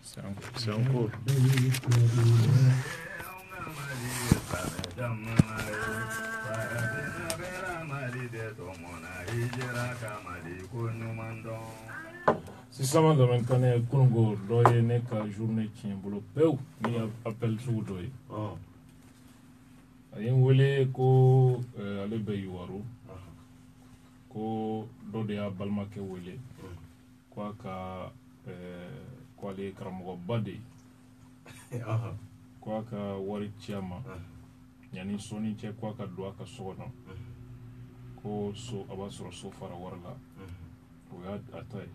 C'est en cours. Si sama domaine kane kungo doye ne ka journée tien bolo peu ni appel sou doye. Ayen wele ko ale be yuwaru ko do de balma ke wele ko ka ko ale karamo bade ko ka wari chama yani soni che ko ka do ka sono ko so abasoro so fara warla ko ya atay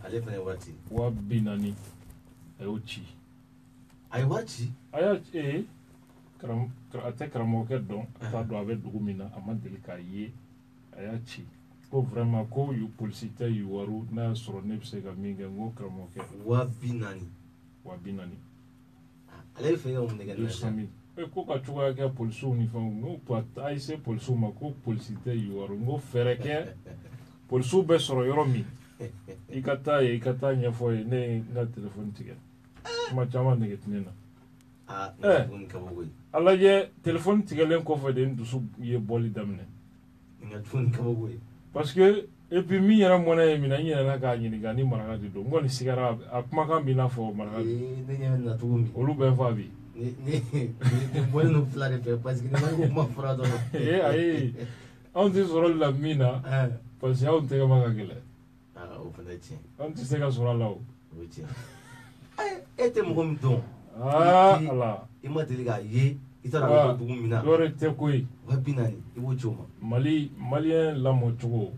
ale fana wati wa binani ayochi ay wati aya ate karamɔgɔkɛ dɔn a t'a dɔn a bɛ dugu min na a ma deli k'a ye a y'a ci ko vraiment ko yu polisi tɛ yuwaru n'a y'a sɔrɔ ne bɛ se ka min kɛ n ko karamɔgɔkɛ 40,000 ale bɛ fɛ ka mun de kɛ 200,000 ko ka cogoya kɛ polisiw ni fɛnw n ko a ye se polisiw ma ko polisi tɛ yuwaru n ko fɛɛrɛ kɛ polisiw bɛ sɔrɔ yɔrɔ min i ka taa ye i ka taa ɲɛfɔ ye ne ye n ka telefɔni tigɛ kuma caman nege tɛ ne na ala ye telefɔni tigɛlen kɔfɛ de n dusu ye bɔli daminɛ parce que et puis min yɛrɛ mɔnɛ ye minɛ n yɛlɛla k'a ɲininka ni maraka de don n kɔni sigara a kumakan b'i n'a fɔ maraka olu bɛ fɔ a bi ayi anw tɛ sɔrɔ la min na parce que anw tɛgɛ ma ka gɛlɛn anw tɛ se ka sɔrɔ a la o e tɛ mɔgɔ min dɔn ala i ma deli k'a ye i t'a dɔn dugu min na yɔrɔ tɛ koyi 40,000 i b'o ci o ma maliyɛn lamɔ cogo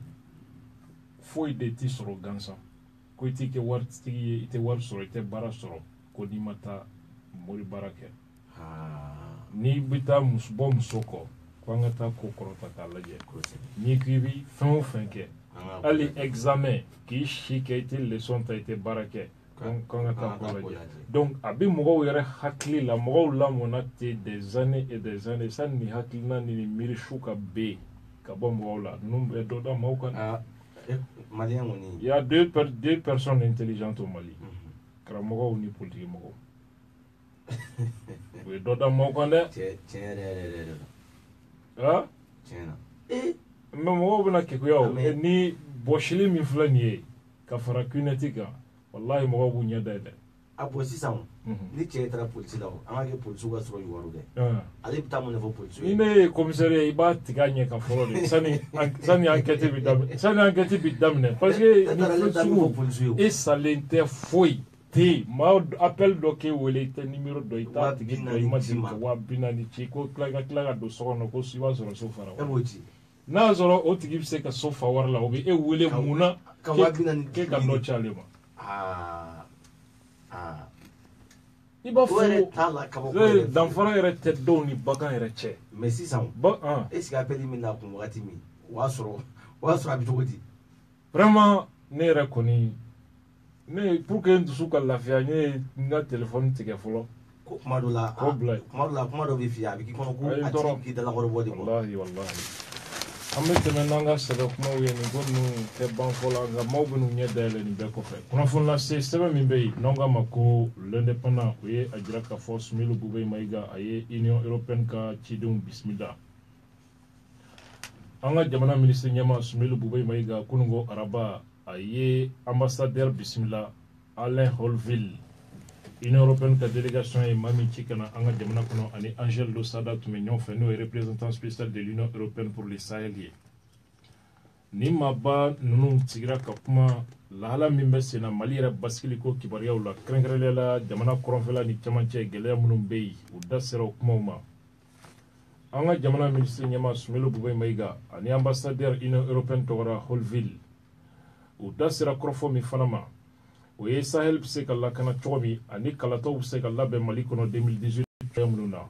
foyi de t'i sɔrɔ gansan ko i t'i kɛ waritigi ye i tɛ wari sɔrɔ i tɛ baara sɔrɔ ko n'i ma taa mori baara kɛ n'i bɛ taa bɔ muso kɔ ko an ka taa ko kɔrɔta k'a lajɛ n'i ko i bɛ fɛn o fɛn kɛ hali examen k'i si kɛ i tɛ leçon ta i tɛ baara kɛ kan ka taa ko lajɛ donc a bɛ mɔgɔw yɛrɛ hakili la mɔgɔw lamɔna ten des années et des années sani nin hakilina ni miiri su ka ben ka bɔ mɔgɔw la ninnu bɛ dɔ da maaw kan il y a deux personnes intelligentes au Mali karamɔgɔw ni politique mɔgɔw u ye dɔ da maaw kan dɛ mais mɔgɔw bɛna kekuya ni bɔsili min filɛ nin ye ka fara cuneti kan wallahi mɔgɔw b'u ɲɛ da yɛlɛ a bɔ sisan ni cɛ taara polisi la an ka kɛ polisiw ka sɔrɔ yuwaru dɛ ale bɛ taa mun de fɔ polisiw ye ni ne ye commissaire ye i b'a tigɛ a ɲɛ kan fɔlɔ de sani enquête bɛ daminɛ parce que ni fɛn sugu e salen tɛ foyi te maa appel dɔ k'e wele i tɛ numéro dɔ i t'a tigi dɔ i ma deli ka 40,000 ci ko tila ka don so kɔnɔ ko i b'a sɔrɔ so fara wari n'a y'a sɔrɔ o tigi bɛ se ka so fa wari la o bɛ e wele mun na k'e ka dɔ ci ale ma i b'a fɔ danfara yɛrɛ tɛ dɔw ni bagan yɛrɛ cɛ mais sisan est ce que appel min na kun wagati min o y'a sɔrɔ a bɛ cogo di vraiment ne yɛrɛ kɔni pour que n dusu ka lafiya n ye n ka telefɔni tigɛ fɔlɔ ko kuma dɔ la kuma dɔ bɛ f'i ye a bɛ k'i kɔnɔ ko a tigi k'i dalakɔrɔbɔ de kɔ wallahi an bɛ tɛmɛ n'an ka sɛbɛn kumaw ye nin ko ninnu tɛ ban fɔlɔ nka maaw bɛ n'u ɲɛ dayɛlɛ nin bɛɛ kɔfɛ kunnafoni lase sɛbɛn min bɛ yen n'an k'a ma ko l'indépendant o ye a jira k'a fɔ Sumayila Bube Mayiga a ye Union européenne ka cidenw bisimila an ka jamana minisiri ɲɛma Sumayila Bube Mayiga kununko araba a ye ambassadeur bisimila Alain Holville Union européenne ka délégation ye maa min ci kana an ka jamana kɔnɔ ani Angel Losada tun bɛ ɲɔgɔn fɛ n'o ye représentant spécial de l'Union européenne pour le Sahel ye ni maaba ninnu sigira ka kuma lahala min bɛ sen na Mali yɛrɛ basigili ko kibaruyaw la kɛrɛnkɛrɛnnenya la jamana kɔrɔnfɛla ni cɛmancɛ gɛlɛya minnu bɛ yen u da sera o kumaw ma an ka jamana minisiri ɲɛma Sumayila Bube Mayiga ani ambassadeur Union européenne tɔgɔra Holville u da sera kɔrɔfɔ min fana ma o ye Sahel bɛ se ka lakana cogo min ani kalataw bɛ se ka labɛn Mali kɔnɔ 2018 minnu na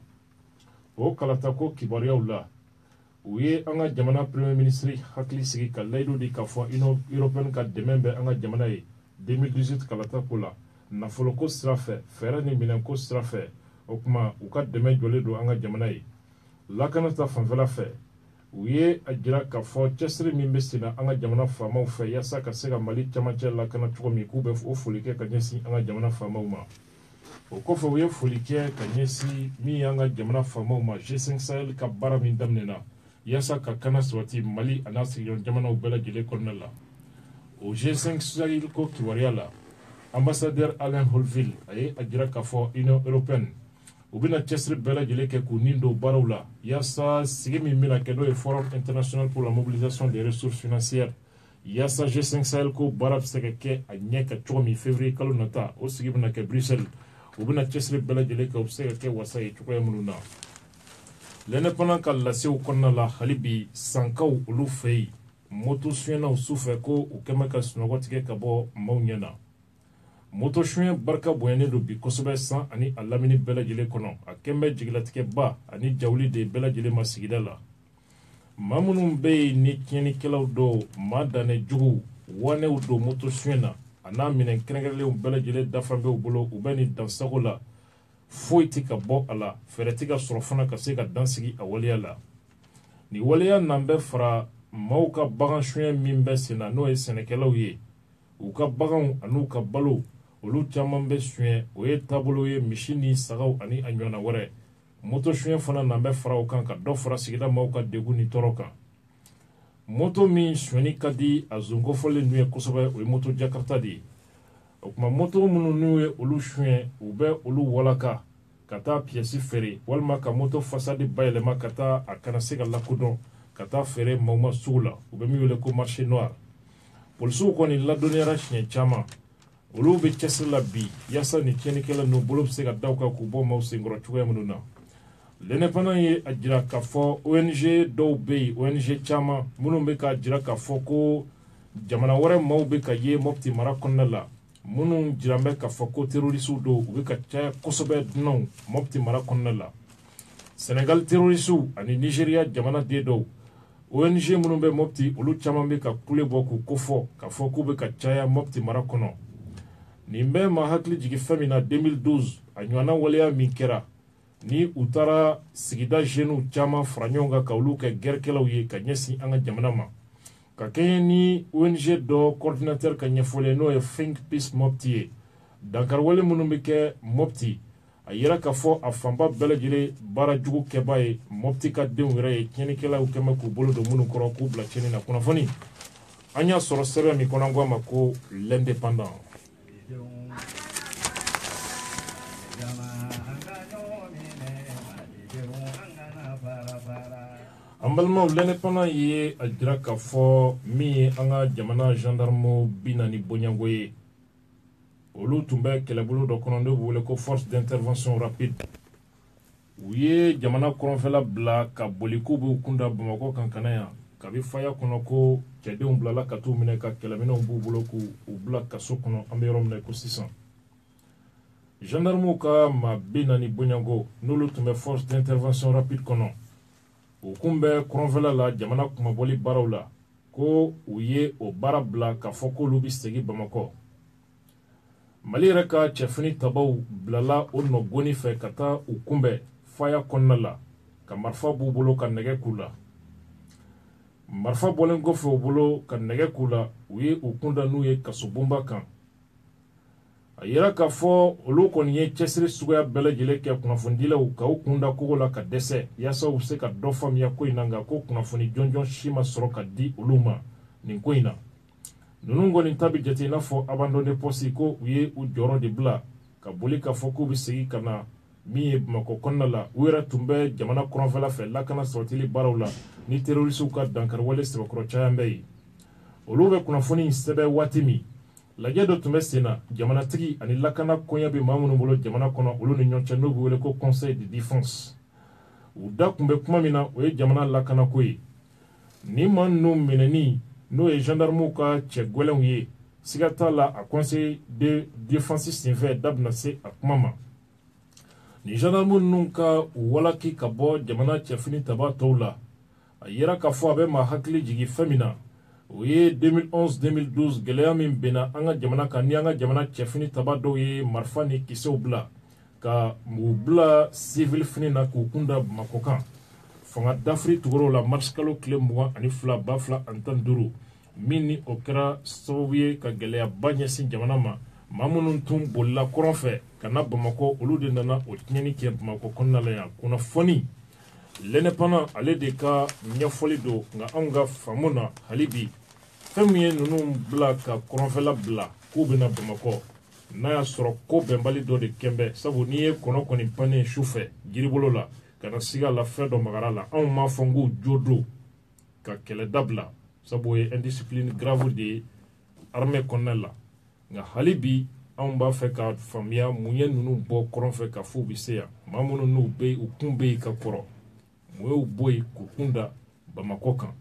o kalata ko kibaruyaw la u ye an ka jamana premier ministre hakili sigi ka layidu di k'a fɔ Union européenne ka dɛmɛ bɛ an ka jamana ye 2018 kalata ko la nafolo ko sira fɛ fɛɛrɛ ni minɛn ko sira fɛ o kuma u ka dɛmɛ jɔlen don an ka jamana ye lakana ta fanfɛla fɛ u ye a jira k'a fɔ cɛsiri min bɛ senna an ka jamana faamaw fɛ yaasa ka se ka Mali camancɛ lakana cogo min k'u bɛ o foli kɛ ka ɲɛsin an ka jamana faamaw ma. O kɔfɛ u ye foli kɛ ka ɲɛsin min y'an ka jamana faamaw ma G5 Sahel ka baara min daminɛna yaasa ka kana sabati Mali a n'a sigiɲɔgɔn jamanaw bɛɛ lajɛlen kɔnɔna la. O G5 Sahel ko kibaruya la ambassadeur Alain Holville a ye a jira k'a fɔ Union européenne u bɛna cɛsiri bɛɛ lajɛlen kɛ k'u nin don baaraw la yaasa sigi min bɛna kɛ n'o ye Forum international pour la mobilisation des ressources financières yaasa G5 Sahel ko baara bɛ se ka kɛ a ɲɛ ka cogo min février kalo nata o sigi bɛna kɛ Bruxelles u bɛna cɛsiri bɛɛ lajɛlen kɛ u bɛ se ka kɛ wasa ye cogoya minnu na. L'indépendant ka lasew kɔnɔna la hali bi sankaw olu fɛ yen moto suyɛnnaw su fɛ ko u kɛ mɛ ka sunɔgɔ tigɛ ka bɔ maaw ɲɛ na. Moto suyɛn barika bonyanen don bi kosɛbɛ san ani a lamini bɛɛ lajɛlen kɔnɔ a kɛ bɛ jigilatigɛba ani jawuli de bɛɛ lajɛlen ma sigida la. Maa minnu bɛ yen ni tiɲɛnikɛlaw don maa danne jugu wanew don moto suyɛn na a n'a minɛn kɛrɛnkɛrɛnlenw bɛɛ lajɛlen dafan bɛ u bolo u bɛ nin dansago la foyi tɛ ka bɔ a la fɛɛrɛ tɛ ka sɔrɔ fana ka se ka dansigi a waleya la. Ni waleya nan bɛ fara maaw ka bagan suyɛn min bɛ sen na n'o ye sɛnɛkɛlaw ye u ka baganw an'u ka balo olu caman bɛ suyɛn o ye taabolo ye misi ni sagaw ani a ɲɔgɔnna wɛrɛ moto suyɛn fana nan bɛ fara o kan ka dɔ fara sigida maaw ka degun ni tɔɔrɔ kan. Moto min suyɛnni ka di a zongofɔlen n'u ye kosɛbɛ o ye moto jakarta de ye. O kuma moto minnu n'u ye olu suyɛn u bɛ olu walaka ka taa piyɛsi feere walima ka moto fasadi bayɛlɛma ka taa a kana se ka lakodɔn ka taa feere maaw ma sugu la u bɛ min wele ko marché noir. Polisiw kɔni ladɔnniyara siɲɛ caman olu bɛ cɛsiri la bi yaasa ni tiɲɛnikɛla n'u bolo bɛ se ka da u kan k'u bɔ maaw senkɔrɔ cogoya minnu na. L'indépendant ye a jira k'a fɔ ONG dɔw bɛ yen ONG caman minnu bɛ ka jira k'a fɔ ko jamana wɛrɛ maaw bɛ ka ye Mopti mara kɔnɔna la minnu jiran bɛ k'a fɔ ko terrorisiw don u bɛ ka caya kosɛbɛ dunanw Mopti mara kɔnɔna la. Sénégal terrorisiw ani Nigeria jamana den dɔw ONG minnu bɛ Mopti olu caman bɛ ka kule bɔ k'u kofɔ k'a fɔ k'u bɛ ka caya Mopti mara kɔnɔ. Nin bɛɛ ma hakili jigin fɛn min na 2012 a ɲɔgɔnna waleya min kɛra ni u taara sigida jeunes caman fara ɲɔgɔn kan ka olu kɛ gɛrɛkɛlaw ye ka ɲɛsin an ka jamana ma ka kɛɲɛ ni ONG dɔ coordinateur ka ɲɛfɔlen n'o ye Think Peace Mopti ye. Dankari wale minnu bɛ kɛ Mopti a yira k'a fɔ a fanba bɛɛ lajɛlen baara jugu kɛba ye Mopti ka denw yɛrɛ ye tiɲɛnikɛlaw kɛmɛ k'u bolo don minnu kɔrɔ k'u bila tiɲɛni na. Kunnafoni an y'a sɔrɔ sɛbɛn min kɔnɔ an ko a ma ko l'indépendant. An balimaw l'indépendant ye a jira k'a fɔ min ye an ka jamana gendarme 40 bɔɲango ye olu tun bɛ kɛlɛbolo dɔ kɔnɔ n'o bɛ wele ko force d'intervention rapide u ye jamana kɔrɔnfɛla bila ka boli k'u b'u kunda Bamakɔ kan kana yan kabi faya kɔnɔ ko cɛdenw bilala ka t'u minɛ ka kɛlɛminɛw b'u bolo k'u bila kaso kɔnɔ an bɛ yɔrɔ min na ko sisan. Gendarmew ka maa 40 bɔɲango n'olu tun bɛ force d'intervention rapide kɔnɔ u kun bɛ kɔrɔnfɛla la jamana kumabɔli baaraw la ko u ye o baara bila k'a fɔ k'olu bɛ segin Bamakɔ. Mali yɛrɛ ka cɛfini tabaw bilala o nɔgɔnni fɛ ka taa u kunbɛn faya kɔnɔna la ka marifa b'u bolo ka nɛgɛ k'u la. Marifa bɔlen kɔfɛ u bolo ka nɛgɛ k'u la u ye u kunda n'u ye kasobonba kan. A yira k'a fɔ olu kɔni ye cɛsiri suguya bɛɛ lajɛlen kɛ kunnafonidilaw ka u kunda kogo la ka dɛsɛ yaasa u bɛ se ka dɔ faamuya ko in na nka ko kunnafoni jɔnjɔn si ma sɔrɔ ka di olu ma nin ko in na. Ninnu kɔni ta bɛ jate i n'a fɔ abandonné poste ko u ye u jɔyɔrɔ de bila ka boli k'a fɔ k'u bɛ segin ka na min ye Bamakɔ kɔnɔna la u yɛrɛ tun bɛ jamana kɔrɔnfɛla fɛ lakana sabatili baaraw la ni terrorisiw ka dankari wale sɛbɛkɔrɔ caman bɛ yen. Olu bɛ kunnafoni in sɛbɛn waati min lajɛ dɔ tun bɛ sen na jamanatigi ani lakana koɲɛ bɛ maa minnu bolo jamana kɔnɔ olu ni ɲɔgɔn cɛ n'o bɛ wele ko conseil de défense. U da tun bɛ kuma min na o ye jamana lakanako ye. Ni maa ninnu minɛni n'o ye gendarmew ka cɛ gɛlɛnw ye siga t'a la a conseil de défense senfɛ da bɛna se a kuma ma. Ni gendarmew ninnu ka u walaki ka bɔ jamana cɛfini taba tɔw la a yira k'a fɔ a bɛ maa hakili jigin fɛn min na o ye 2011-2012 gɛlɛya min bɛnna an ka jamana kan ni an ka jamana cɛfini taba dɔw ye marifa ni kisɛw bila ka u bila civil fini na k'u kunda Bamakɔ kan fanga dafri tugoro la marskalo kile mugan ani fila ba fila ani tan duuru min ni o kɛra sababu ye ka gɛlɛyaba ɲɛsin jamana ma maa minnu tun bolila kɔrɔn fɛ ka na Bamakɔ olu de nana o tiɲɛni kɛ Bamakɔ kɔnɔna la yan kunnafoni l'indépendant ale de ka ɲɛfɔli don nka anw ka faamu na hali bi fɛn min ye ninnu bila ka kɔrɔnfɛla bila k'u bɛna Bamakɔ n'a y'a sɔrɔ ko bɛnbali dɔ de kɛnbɛ sabu n'i ye kɔnɔ kɔni pannen su fɛ jiribolo la ka na siga la fɛn dɔ magara la anw m'a fɔ n k'u jo don ka kɛlɛ dabila sabu o ye indiscipline grave de ye armée kɔnɔna la nka hali bi anw b'a fɛ ka faamuya mun ye ninnu bɔ kɔrɔn fɛ ka fɔ u bɛ se yan maa minnu n'u bɛ yen u kun bɛ yen ka kɔrɔ mun y'u bɔ yen k'u kun da Bamakɔ kan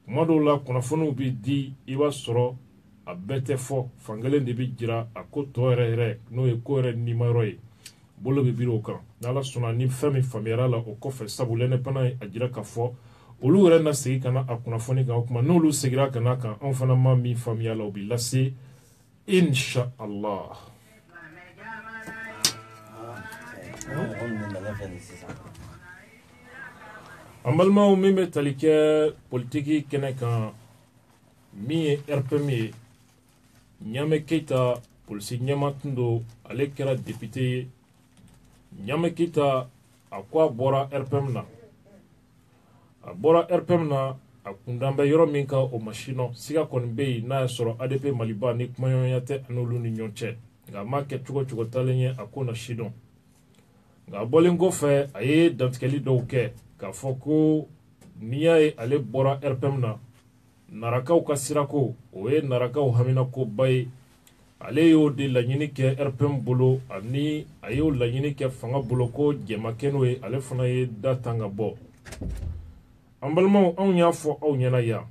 kuma dɔw la kunnafoniw bɛ di i b'a sɔrɔ a bɛɛ tɛ fɔ fankelen de bɛ jira a ko tɔ yɛrɛ n'o ye ko yɛrɛ nimayɔrɔ ye bolo bɛ biri o kan n'ala sɔnna ni fɛn min faamuyara la o kɔfɛ sabu l'indépendant ye a jira k'a fɔ olu yɛrɛ na segin ka na a kunnafoni kan o kuma n'olu segira ka n'a kan anw fana ma min faamuya la o bɛ lase insha Allah. An balimaw min bɛ tali kɛ politiki kɛnɛ kan min ye RPM ye Ɲame Keyita polisi ɲɛma tun don ale kɛra député ye Ɲame Keyita a ko a bɔra RPM na a kundan bɛ yɔrɔ min ka o masinɔ siga kɔni bɛ yen n'a y'a sɔrɔ ADP Maliba ni kumaɲɔgɔnya tɛ n'olu ni ɲɔgɔn cɛ nka a ma kɛ cogo cogo talen ye a ko na sidɔn nka a bɔlen kɔfɛ a ye dantigɛli dɔw kɛ k'a fɔ ko n'i y'a ye ale bɔra RPM na narakaw ka sirako o ye narakaw haminakoba ye ale y'o de laɲini kɛ RPM bolo ani a y'o laɲini kɛ fanga bolo ko jɛmakɛ n'o ye ale fana ye da tan ka bɔ an balimaw anw y'a fɔ aw ɲɛna yan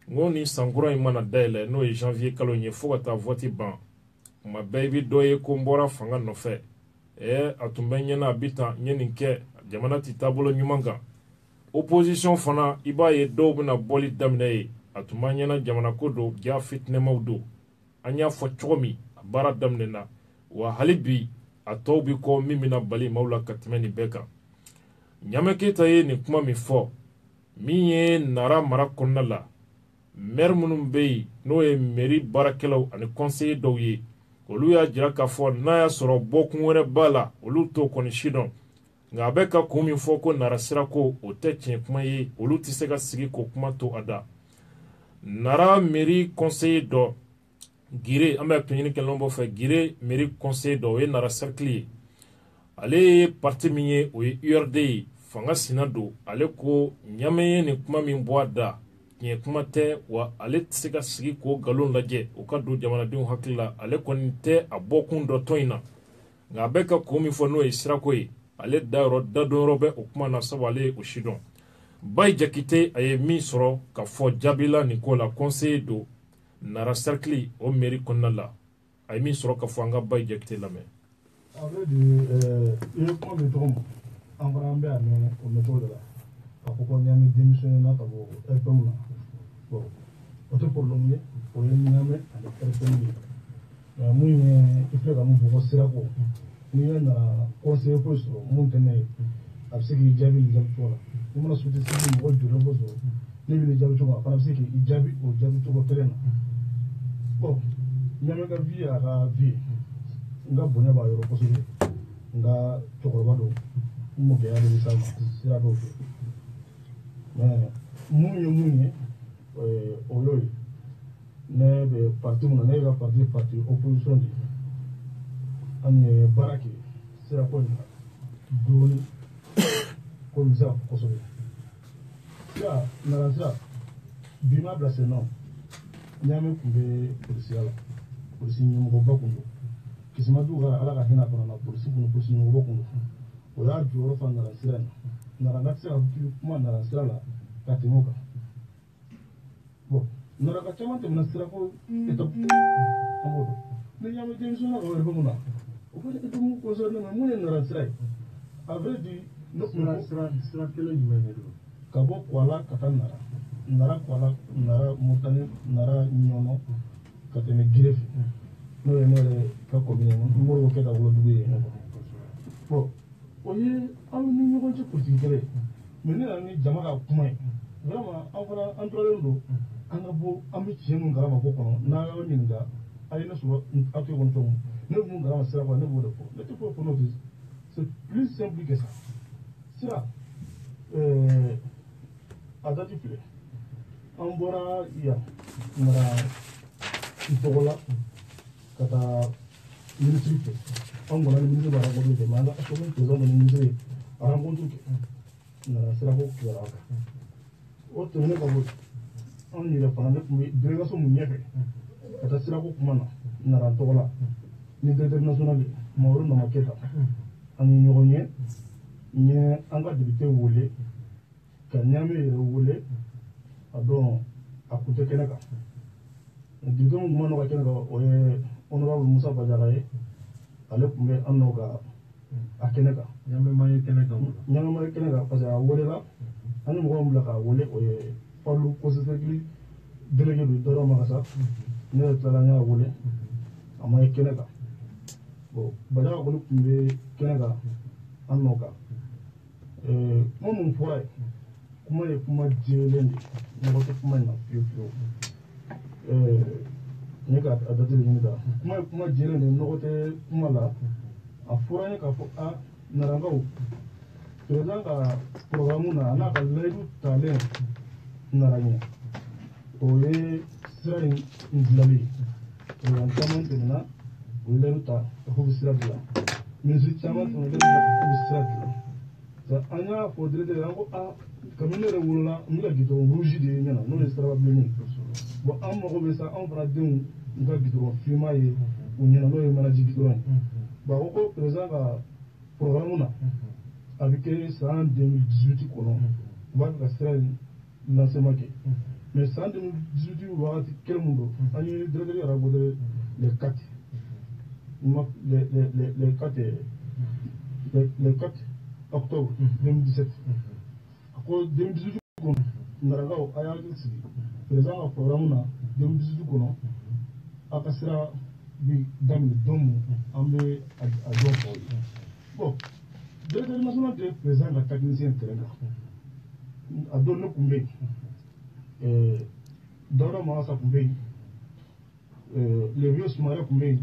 n ko ni sankura in mana dayɛlɛ n'o ye janvier kalo ye fo ka taa vote ban tuma bɛɛ i bɛ dɔ ye ko n bɔra fanga nɔfɛ a tun bɛ ɲɛna a bɛ tan n ye nin kɛ jamana tɛ taabolo ɲuman kan opposition fana i b'a ye dɔw bɛna bɔli daminɛ ye a tun b'an ɲɛna jamana ko don ja fitinɛmaw don an y'a fɔ cogo min a baara daminɛna wa hali bi a tɔw bi kɔ min bɛna bali maaw la ka tɛmɛ nin bɛɛ kan Ɲame Keyita ye nin kuma min fɔ min ye Nara mara kɔnɔna la maire minnu bɛ yen n'o ye mairie baarakɛlaw ani conseiller dɔw ye olu y'a jira k'a fɔ n'a y'a sɔrɔ bɔkun wɛrɛ b'a la olu t'o kɔni sidɔn nka a bɛ ka kun min fɔ ko Nara sirako o tɛ tiɲɛ kuma ye olu tɛ se ka sigi k'o kuma to a da Nara mairie conseiller dɔ Gire an bɛ tun ɲini kɛlɛn bɔ fɛ Gire mairie conseiller dɔ o ye Nara cercle ye ale ye parti min ye o ye URD ye fanga sina don ale ko Ɲame ye nin kuma min bɔ a da tiɲɛ kuma tɛ wa ale tɛ se ka sigi k'o nkalon lajɛ o ka don jamanadenw hakili la ale kɔni tɛ a bɔkun dɔ tɔn in na nka a bɛ ka ko min fɔ n'o ye sirako ye ale dadɔnyɔrɔ bɛ o kuma na sabu ale ye o sidɔn Bayi Jakite a ye min sɔrɔ ka fɔ jaabila nin ko la conseiller don Nara cercle o mairie kɔnɔna la a ye min sɔrɔ ka fɔ an ka Bayi Jakite lamɛn. A bɛ i ye kuma min tɔgɔ ma an fana an bɛ a mɛn o mɛcogo de la k'a fɔ ko Ɲame démissionné na ka bɔ RPM na bon o tɛ problème ye o ye Ɲame ani RPM ye nka mun ye i filɛ ka mun fɔ ko sirako n'i ye na conseiller ko sɔrɔ mun tɛ ne ye a bɛ se k'i jaabi nin jaabi cogo la n'i mana société civile mɔgɔ jɔlen ko sɔrɔ ne bɛ nin jaabi cogo la a fana bɛ se k'i jaabi o jaabi cogo kelen na bon Ɲame ka vie a ka vie n ka bonya b'a yɔrɔ kosɛbɛ n ka cɛkɔrɔba don n mɔkɛya de bɛ s'a ma sira dɔw fɛ mais mun ye o y'o ye ne bɛ parti mun na ne ka parti opposition de an ye baara kɛ sirako in na dɔɔnin ko n bɛ se ka fɔ kosɛbɛ sira Nara sira bi ma bila sen nɔ Ɲame tun bɛ polisiya la polisi ɲɛmɔgɔba tun don Kisimadu ka ala ka hinɛ kɔnɔ na polisi ɲɛmɔgɔ tun don o y'a jɔyɔrɔ fa Nara sira in na Nara tɛ se ka kuma Nara sira la ka tɛmɛ o kan bon Nara ka caman tɛmɛna sirako étape an b'o dɔn ni Ɲame démissionné ka RPM na o fana étape concerné mais mun ye Nara sira ye à vrai dire ne tun bɛ sira kelen jumɛn de don ka bɔ Kuala ka taa Nara Kuala Nara Murtani Nara Ɲɔnɔ ka tɛmɛ Gire fɛ n'o ye ne yɛrɛ ka commune ye Moribo Keyita wolodugu ye bon o ye aw ni ɲɔgɔn cɛ politique kɛlɛ mais ne ni jama ka kuma ye vraiment an fana an toralen don an ka bɔ an bɛ tiɲɛ min kalama ko kɔnɔ n'a y'aw ɲininka a ye ne sɔrɔ a to yen fɛnw ne bɛ mun kalama sira kan ne b'o de fɔ ne tɛ foyi fɔ n'o tɛ c'est plus simple que ça sira a dati filɛ an bɔra yan mara n tɔgɔ la ka taa ministre fɛ an kɔnna ni ministre b'a rencontre kɛ mais an ka comme président de ministre ye a rencontre kɛ nana sirako kibaruya kan o tɛmɛnen ka bɔ anw yɛrɛ fana ne tun bɛ délégation mun ɲɛfɛ ka taa sirako kuma na nana n tɔgɔ la ni directeur national ye Mamadu Nama Keyita an ni ɲɔgɔn ye n ye an ka député wele ka Ɲame yɛrɛ wele a dɔn a kun tɛ kɛnɛ kan député mun kuma n'o ka kɛnɛ kan o ye honorable Musa Badiaka ye ale tun bɛ an n'o ka a kɛnɛ kan Ɲamema ye kɛnɛ kan parce que a welela an ni mɔgɔ min bila k'a wele o ye Falilu Kosɛsɛgili délégué don Dɔrɔ Makasa ne yɛrɛ tilala n y'a wele a ma ye kɛnɛ kan bon Badiaka kɔni tun bɛ kɛnɛ kan an n'o kan kuma mun fɔra ye kuma ye kuma jɛlen de mɔgɔ tɛ kuma in na fiyewu fiyewu n ye k'a date de ɲini ta kuma ye kuma jɛlen de nɔgɔ tɛ kuma la a fɔra n ye k'a fɔ a narankaw président ka programme na a n'a ka layidu talen nara ɲɛ o ye sira in dilali ye président caman tɛmɛna o ye layidu ta k'u bɛ sira dilan ministre caman tɛmɛna layidu ta k'u bɛ sira dilan an y'a fɔ directeur an ko a kabini ne yɛrɛ wolola n bɛ ka gidɔrɔn rouge de ye ɲɛna n'o ye siraba bilenni bon an mago bɛ sa anw fana denw n ka gidɔrɔn finma ye u ɲɛna n'o ye manaji gidɔrɔn ye bon a ko ko président ka programme na a bɛ kɛ san 2018 kɔnɔ u b'a fɛ ka sira in lancement kɛ mais san 2018 wagati kelen mun don an ye directeur yɛrɛ rencontré les 4 octobre 2017 a ko 2018 kɔnɔ narankaw a y'a hakili sigi président ka programme na 2018 kɔnɔ a ka sira bi daminɛ don mun an bɛ a dɔn fɔ ye bon directeur national de président ka technicien terrain kan a don ne tun bɛ yen Dawuda Mawasa tun bɛ yen le vieux Sumare tun bɛ yen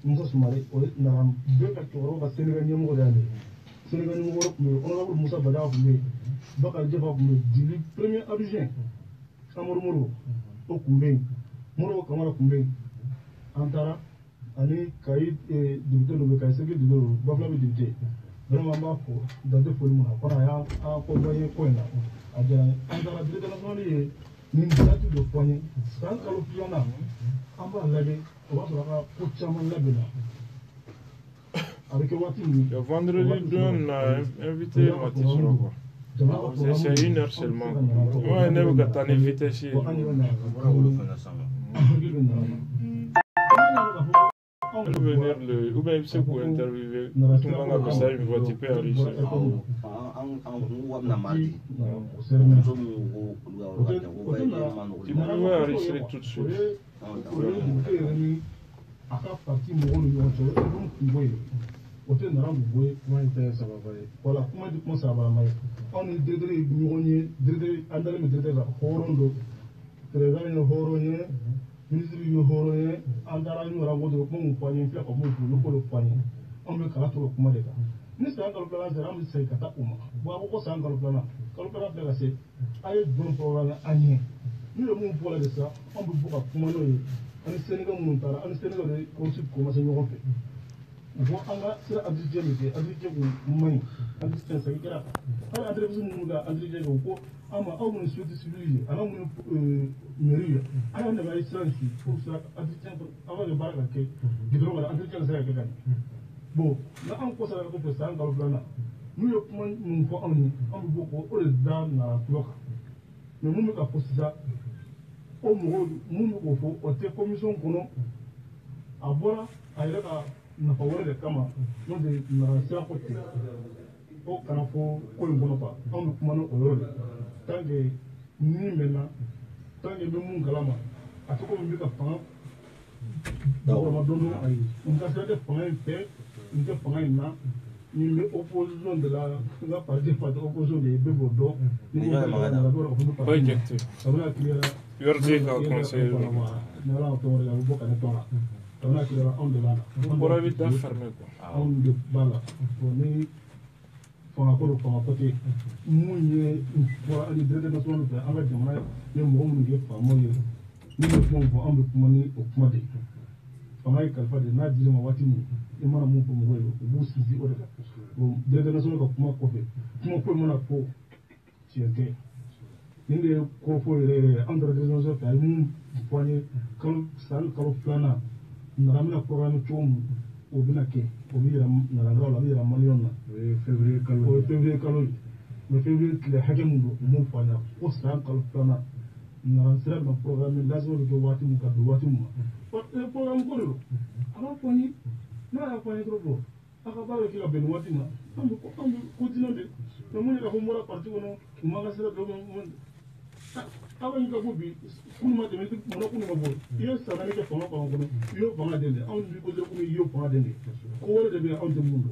Musa Sumare o ye nana bɛɛ ka cɛkɔrɔba ka Sénégal ɲɛmɔgɔ de y'ale Sénégal ɲɛmɔgɔ tun bɛ yen honorable Musa Badiaka tun bɛ yen Bakari Jɛfa tun bɛ yen Dili premier adjoint Amadu Moro o tun bɛ yen Modibo Kamara tun bɛ yen an taara ani Kayi député dɔ bɛ Kayi Seki député dɔ Bafulabe député vraiment an b'a fɔ dante foli mun na kɔnɔ a y'an accompagné ko in na a diyara n ye an taara directeur national ye nin date dɔ fɔ n ye san kalo filanan an b'a lajɛ o b'a sɔrɔ a ka ko caman labɛnna a bɛ kɛ waati min vendredi don na invité ma tɛ sɔrɔ quoi c'est 1 heure seulement ouais ne bɛ ka taa ni vitesse ye venir ou bien c'est pour interviewer tout le monde a message voix type enregistré tu peux enregistrer tout de suite o tɛ nana mun ye kuma in tɛ sababa ye wala kuma di kuma sabalama ye anw ni directeur ye ɲɔgɔn ye directeur an dalen bɛ directeur la hɔrɔn don président ye hɔrɔn ye ministre ye hɔrɔn ye an taara an y'o rencontré kuma mun fɔ an ye n filɛ ka mun fɔ olu k'o de fɔ an ye anw bɛ kala tɔgɔ kuma de kan ni san kalo filanan sera an bɛ segin ka taa u ma bon a ko ko san kalo filanan filɛ ka se a ye jɔn programme an ye n'u ye mun fɔ la de sa anw bɛ bɔ ka kuma n'o ye ani Sénégal minnu taara ani Sénégal de aussi commencé ɲɔgɔn fɛ bon an ka sira entretien min kɛ entretien kun man ɲi entretien sagi kɛra hali entreprise minnu ka entretien kɛ u ko an ma aw minnu société civile ye ani aw minnu mairie ye a y'aw nɛgɛ a ye sira in sigi pour sira entretien aw ka kɛ baara ka kɛ gidɔrɔn ka entretien ka se ka kɛ ka ɲɛ bon na an kɔsara ka kɔfɛ san kalo filanan n'u ye kuma minnu fɔ anw ye an bɛ bɔ ko o de da nana tulɔ kan mais mun bɛ ka fɔ sisan o mɔgɔw mun bɛ k'o fɔ o tɛ commission kɔnɔ a bɔra a yɛrɛ ka nafa wɛrɛ de kama n'o de nana sira ko ten o kana fɔ ko in kɔnɔ quoi anw bɛ kuma n'o yɔrɔ de tant que min bɛ n na tant que n bɛ mun kalama a tɛ komi n bɛ ka fanga dɔgɔma dɔɔnin ayi n ka sira tɛ fanga in fɛ n tɛ fanga in na ni opposition de la partie opposition de Bebodo, ni la objectif. Yordi ka conseil. Nala auto la boka na tola. Tona ki la on de la. Pour vite fermer quoi. On de bala. Ni fanga ko côté munye pour ali directeur national de anga jamana ni mo mun ge famo ye. Ni le fond pour ambe kuma ni o kuma de. Fanga e kalfa de na jiri ma wati mu. Imana mu ko mo yo bu sisi o de. Directeur national ko kuma ko fe. Kuma ko mo na ko tiete. Ninde ko fo yere andra de national fa mu poignet comme ça kalo plana naramina programme chom o bina ke o mi naranga la mi ramalion na février kalo mais février le hajam do mu fanya o sa kalo plana naran sira ma programme lazim do wati mu ka do wati mu programme ko do ama foni na ya foni trop aka ba ki ka ben wati na am ko continue de no mu ka humura parti wono maga sira do mu awa nga bobi kuma de meti mona kuna mabo iyo sana ne ke fanga kwa ngono iyo fanga dende on bi ko kuma iyo fanga dende ko wala de be on de mundo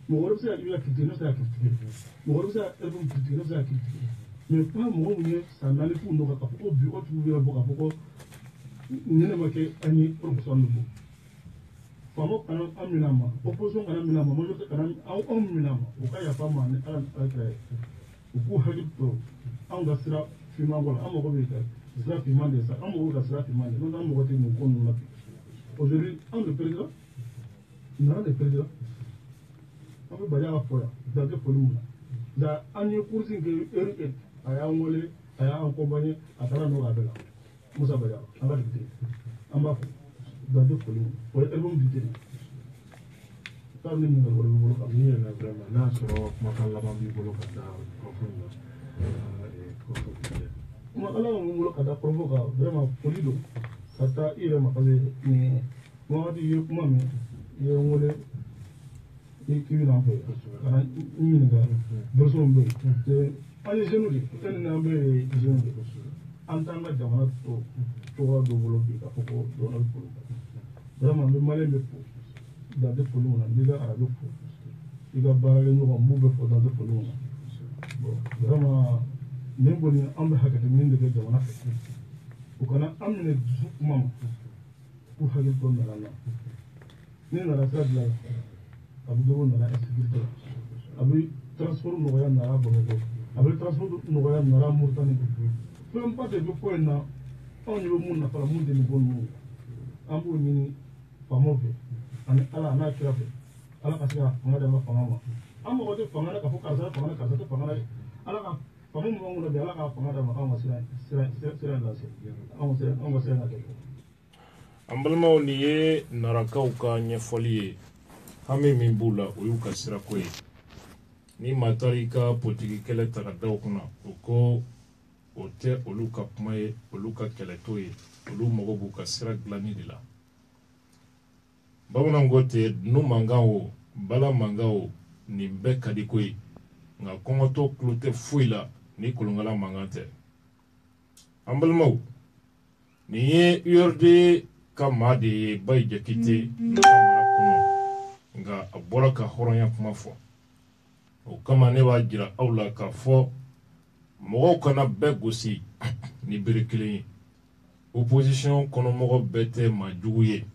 mo wala sa iyo akiti no sa akiti mo wala sa album akiti no sa akiti mais pas mo ne sana ne fu no ka ko bi o tu bi bo ka ko ni ne make ani professeur no famo kana aminama opposition kana aminama mo jote kana au aminama o ka ya fama ne ala akra ko hajito an ga sira fiman wala an mako bɛ sira fiman de sa an mako ka sira fiman de n'o tɛ an mako tɛ nin ko ninnu na bi aujourd'hui an le président nana le président an bɛ bali a fɔ yan dan tɛ foli mun na nka an ye kursi kɛ heure kɛ a y'an wele a y'an accompagner a taara n'o a bɛɛ la Musa Badiara an ka député an b'a fɔ dan tɛ foli mun o ye album député de taa ni nin ka wari b'i bolo ka min yɛlɛ vraiment n'a sɔrɔ kumakan laban b'i bolo ka da kunnafoni la. Ma ala mo ka da provoca vraiment polido kata ire ma kale ni mo adi ye kuma me ye ngole e ki na fe kana ni ni ga version be te ani jenu di ten na be jenu antanga jamana to do bolo bi ka ko do na ko vraiment be male be ko da de polo na diga arabe ko diga barale no mo be fo da de polo na vraiment nembo ni ambe hakati min de jamana fe ko kana amne mama ko hagel to na la ni na la sadla abu do na la sécurité abu transport no ya na ba ko abu transport no ya na ra murtani ko am pa de ko na on yo mun na fala mun de ni bonu ambu ni famofe ani ala na kira fe ala kasira ngada ma fama amma ko de fama ka ko karza to fama ala ka famu mo ngula be ala ka fama da ma ka sira la se on sira na ke ambalma ni ye narakaw ka ɲɛfɔli ye hami min b'u la o y'u ka sirako ye ni maa taara i ka politiki kɛlɛ ta ka da o kunna o ko o tɛ olu ka kuma ye olu ka kɛlɛto ye olu mago b'u ka sira dilanni de la bamananw ko ten dunu mankan o bala mankan o nin bɛɛ ka di ko ye nka kɔngɔtɔ tulo tɛ foyi la ni kolonkala mankan tɛ an balimaw nin ye URD ka maa de ye Bayi Jakite mara kɔnɔ nka a bɔra ka hɔrɔnya kuma fɔ o kama ne b'a jira aw la k'a fɔ mɔgɔw kana bɛɛ gosi ni bere kelen ye opposition kɔnɔmɔgɔ bɛɛ tɛ maa jugu ye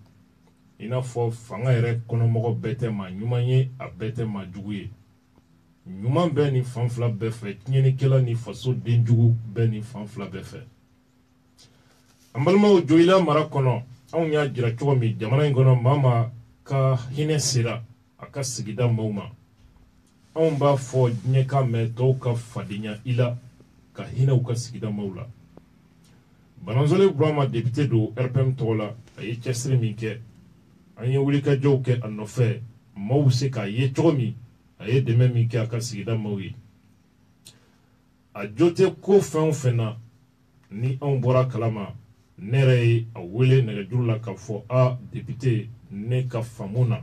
i n'a fɔ fanga yɛrɛ kɔnɔmɔgɔ bɛɛ tɛ maa ɲuman ye a bɛɛ tɛ maa jugu ye ɲuman bɛ nin fan fila bɛɛ fɛ tiɲɛnikɛla ni faso den jugu bɛ nin fan fila bɛɛ fɛ an balimaw Joyila mara kɔnɔ anw y'a jira cogo min jamana in kɔnɔ maa maa ka hinɛ sera a ka sigida maaw ma anw b'a fɔ diɲɛ ka mɛn tɔw ka fadenya i la ka hinɛ u ka sigida maaw la Bananzole Burama député do RPM tɔgɔ la a ye cɛsiri min kɛ an ye wulikajɔw kɛ a nɔfɛ maaw bɛ se k'a ye cogo min a ye dɛmɛ min kɛ a ka sigida maaw ye a jo tɛ ko fɛn o fɛn na ni anw bɔra kalama ne yɛrɛ ye a wele nɛgɛjuru la k'a fɔ a député ne ka faamu na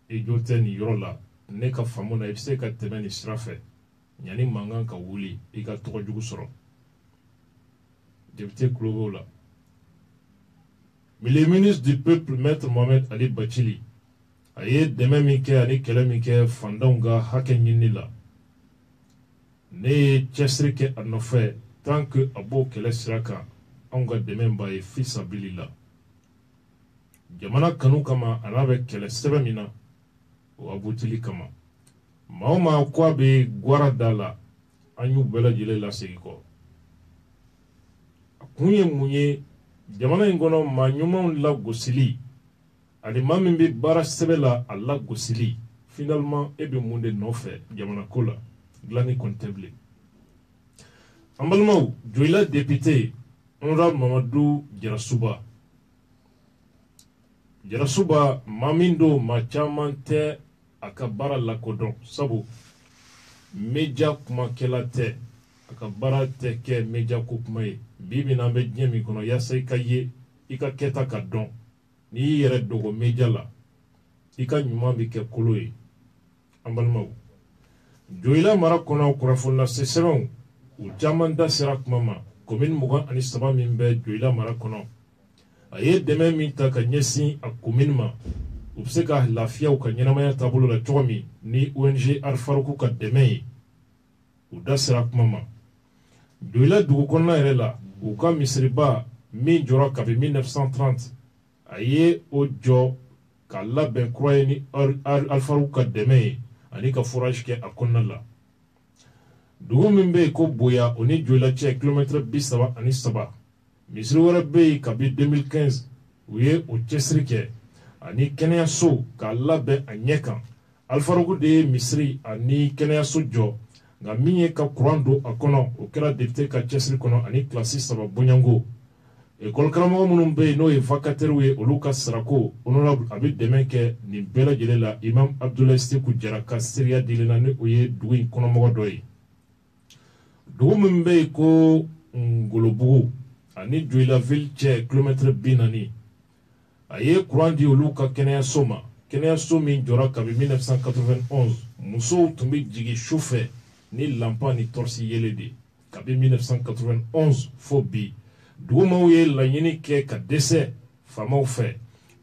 i jo tɛ nin yɔrɔ la ne ka faamu na i bɛ se ka tɛmɛ nin sira fɛ yanni mankan ka wuli i ka tɔgɔ jugu sɔrɔ député kulo b'o la mais le ministre du peuple maître Mohamed Ali Bachili a ye dɛmɛ min kɛ ani kɛlɛ min kɛ fandanw ka hakɛ ɲinini la ne ye cɛsiri kɛ a nɔfɛ tant que a b'o kɛlɛ sira kan anw ka dɛmɛ b'a ye fi sabili la jamana kanu kama a n'a bɛ kɛlɛ sɛbɛn min na o abutili kama maa o maa ko a bɛ gwara da la an y'u bɛɛ lajɛlen lasegin kɔ a kun ye mun ye jamana in kɔnɔ maa ɲumanw lagosili ani maa min bɛ baara sɛbɛn la a lagosili finalement e bɛ mun de nɔfɛ jamana ko la dilanni kɔni tɛ bilen an balimaw Joyila député honorable Mamadu Jarasuba maa min don maa caman tɛ a ka baara lakodɔn sabu media kumakɛla tɛ a ka baara tɛ kɛ media ko kuma ye bi bi n'an bɛ diɲɛ min kɔnɔ yaasa i ka ye i ka kɛta ka dɔn n'i y'i yɛrɛ dogo media la i ka ɲuman bɛ kɛ kolo ye an balimaw Joyila mara kɔnɔ kunnafoni lase sɛbɛnw u caman da sera kuma ma commune 23 min bɛ Joyila mara kɔnɔ a ye dɛmɛ min ta ka ɲɛsin a commune ma u bɛ se ka lafiya u ka ɲɛnamaya taabolo la cogo min ni ONG Arifaruku ka dɛmɛ ye u da sera kuma ma Joyila dugu kɔnɔna yɛrɛ la u ka misiriba min jɔra kabini 1930 a ye o jɔ ka labɛn kura ye ni Arifaruku ka dɛmɛ ye ani ka forage kɛ a kɔnɔna la dugu min bɛ yen ko Boya o ni Joyila cɛ kilomɛtɛrɛ 33 misiri wɛrɛ bɛ yen kabini 2015 u ye o cɛsiri kɛ ani kɛnɛyaso k'a labɛn a ɲɛ kan Arifaruku de ye misiri ani kɛnɛyaso jɔ nka min ye ka kuran don a kɔnɔ o kɛra député ka cɛsiri kɔnɔ ani kilasi 3 bonyanko école karamɔgɔ minnu bɛ yen n'o ye vacataires ye olu ka sarako honorable a bɛ dɛmɛ kɛ nin bɛɛ lajɛlen la imam Abdoulaye Seku Jara ka seereya dilen na ni o ye dugu in kɔnɔmɔgɔ dɔ ye dugu min bɛ yen ko Ngolobugu ani Joyila ville cɛ kilomɛtɛrɛ 40 a ye kuran di olu ka kɛnɛyaso ma kɛnɛyaso min jɔra kabini 1991 musow tun bɛ jigin su fɛ ni lampa ni torche yelen de kabini 1991 fo bi dugumaw ye laɲini kɛ ka dɛsɛ faamaw fɛ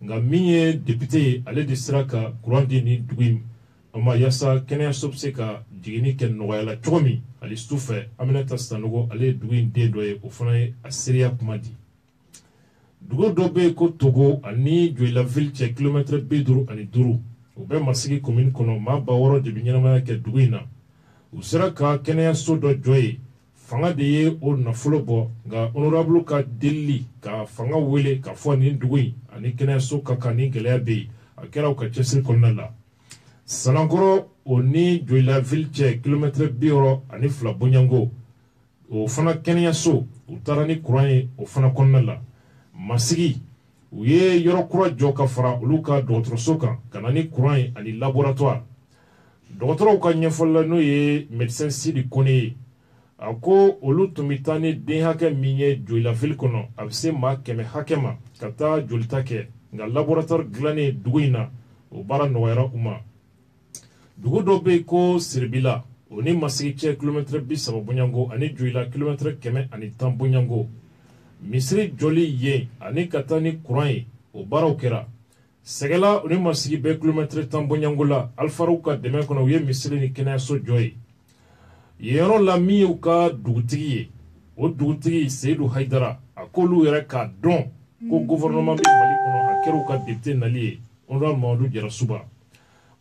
nka min ye député ye ale de sera ka kuran di ni dugu in ma yaasa kɛnɛyaso bɛ se ka jiginni kɛ nɔgɔya la cogo min hali su fɛ Aminata Sanogo ale ye dugu in den dɔ ye o fana ye a seereya kuma di dugu dɔ bɛ yen ko Togo ani Joyila ville cɛ kilomɛtɛrɛ 55 u bɛ Masigi commune kɔnɔ maa 60 de bɛ ɲɛnamaya kɛ dugu in na u sera ka kɛnɛyaso dɔ jɔ yen fanga de ye o nafolo bɔ nka honorable ka delili ka fanga wele ka fɔ nin dugu in ani kɛnɛyaso ka kan ni gɛlɛya bɛ yen a kɛra u ka cɛsiri kɔnɔna la Salankɔrɔ o ni Joyila ville cɛ kilomɛtɛrɛ 62 bonyanko o fana kɛnɛyaso u taara ni kuran ye o fana kɔnɔna la Masigi u ye yɔrɔ kura jɔ ka fara olu ka dɔgɔtɔrɔso kan ka na ni kuran ye ani laboratoire dɔgɔtɔrɔw ka ɲɛfɔli la n'o ye médecin Sidi Kone ye a ko olu tun bɛ taa ni den hakɛ min ye Joyila ville kɔnɔ a bɛ se maa 100 hakɛ ma ka taa jolita kɛ nka laboratoire dilannen dugu in na o baara nɔgɔyara u ma dugu dɔ bɛ yen ko Siribila o ni Masigi cɛ kilomɛtɛrɛ 30 bonyanko ani Joyila kilomɛtɛrɛ 110 bonyanko misiri jɔli yen ani ka taa ni kuran ye o baaraw kɛra Sɛgɛla o ni Masigi bɛ kilomɛtɛrɛ 10 bonyanko la Arifaruku ka dɛmɛ kɔnɔ u ye misiri ni kɛnɛyaso jɔ ye yen yɔrɔ la min ye u ka dugutigi ye o dugutigi Seyidu Hayidara a k'olu yɛrɛ k'a dɔn ko gouvernement bɛ Mali kɔnɔ a kɛra u ka député nali ye honorable Mamadu Jarasuba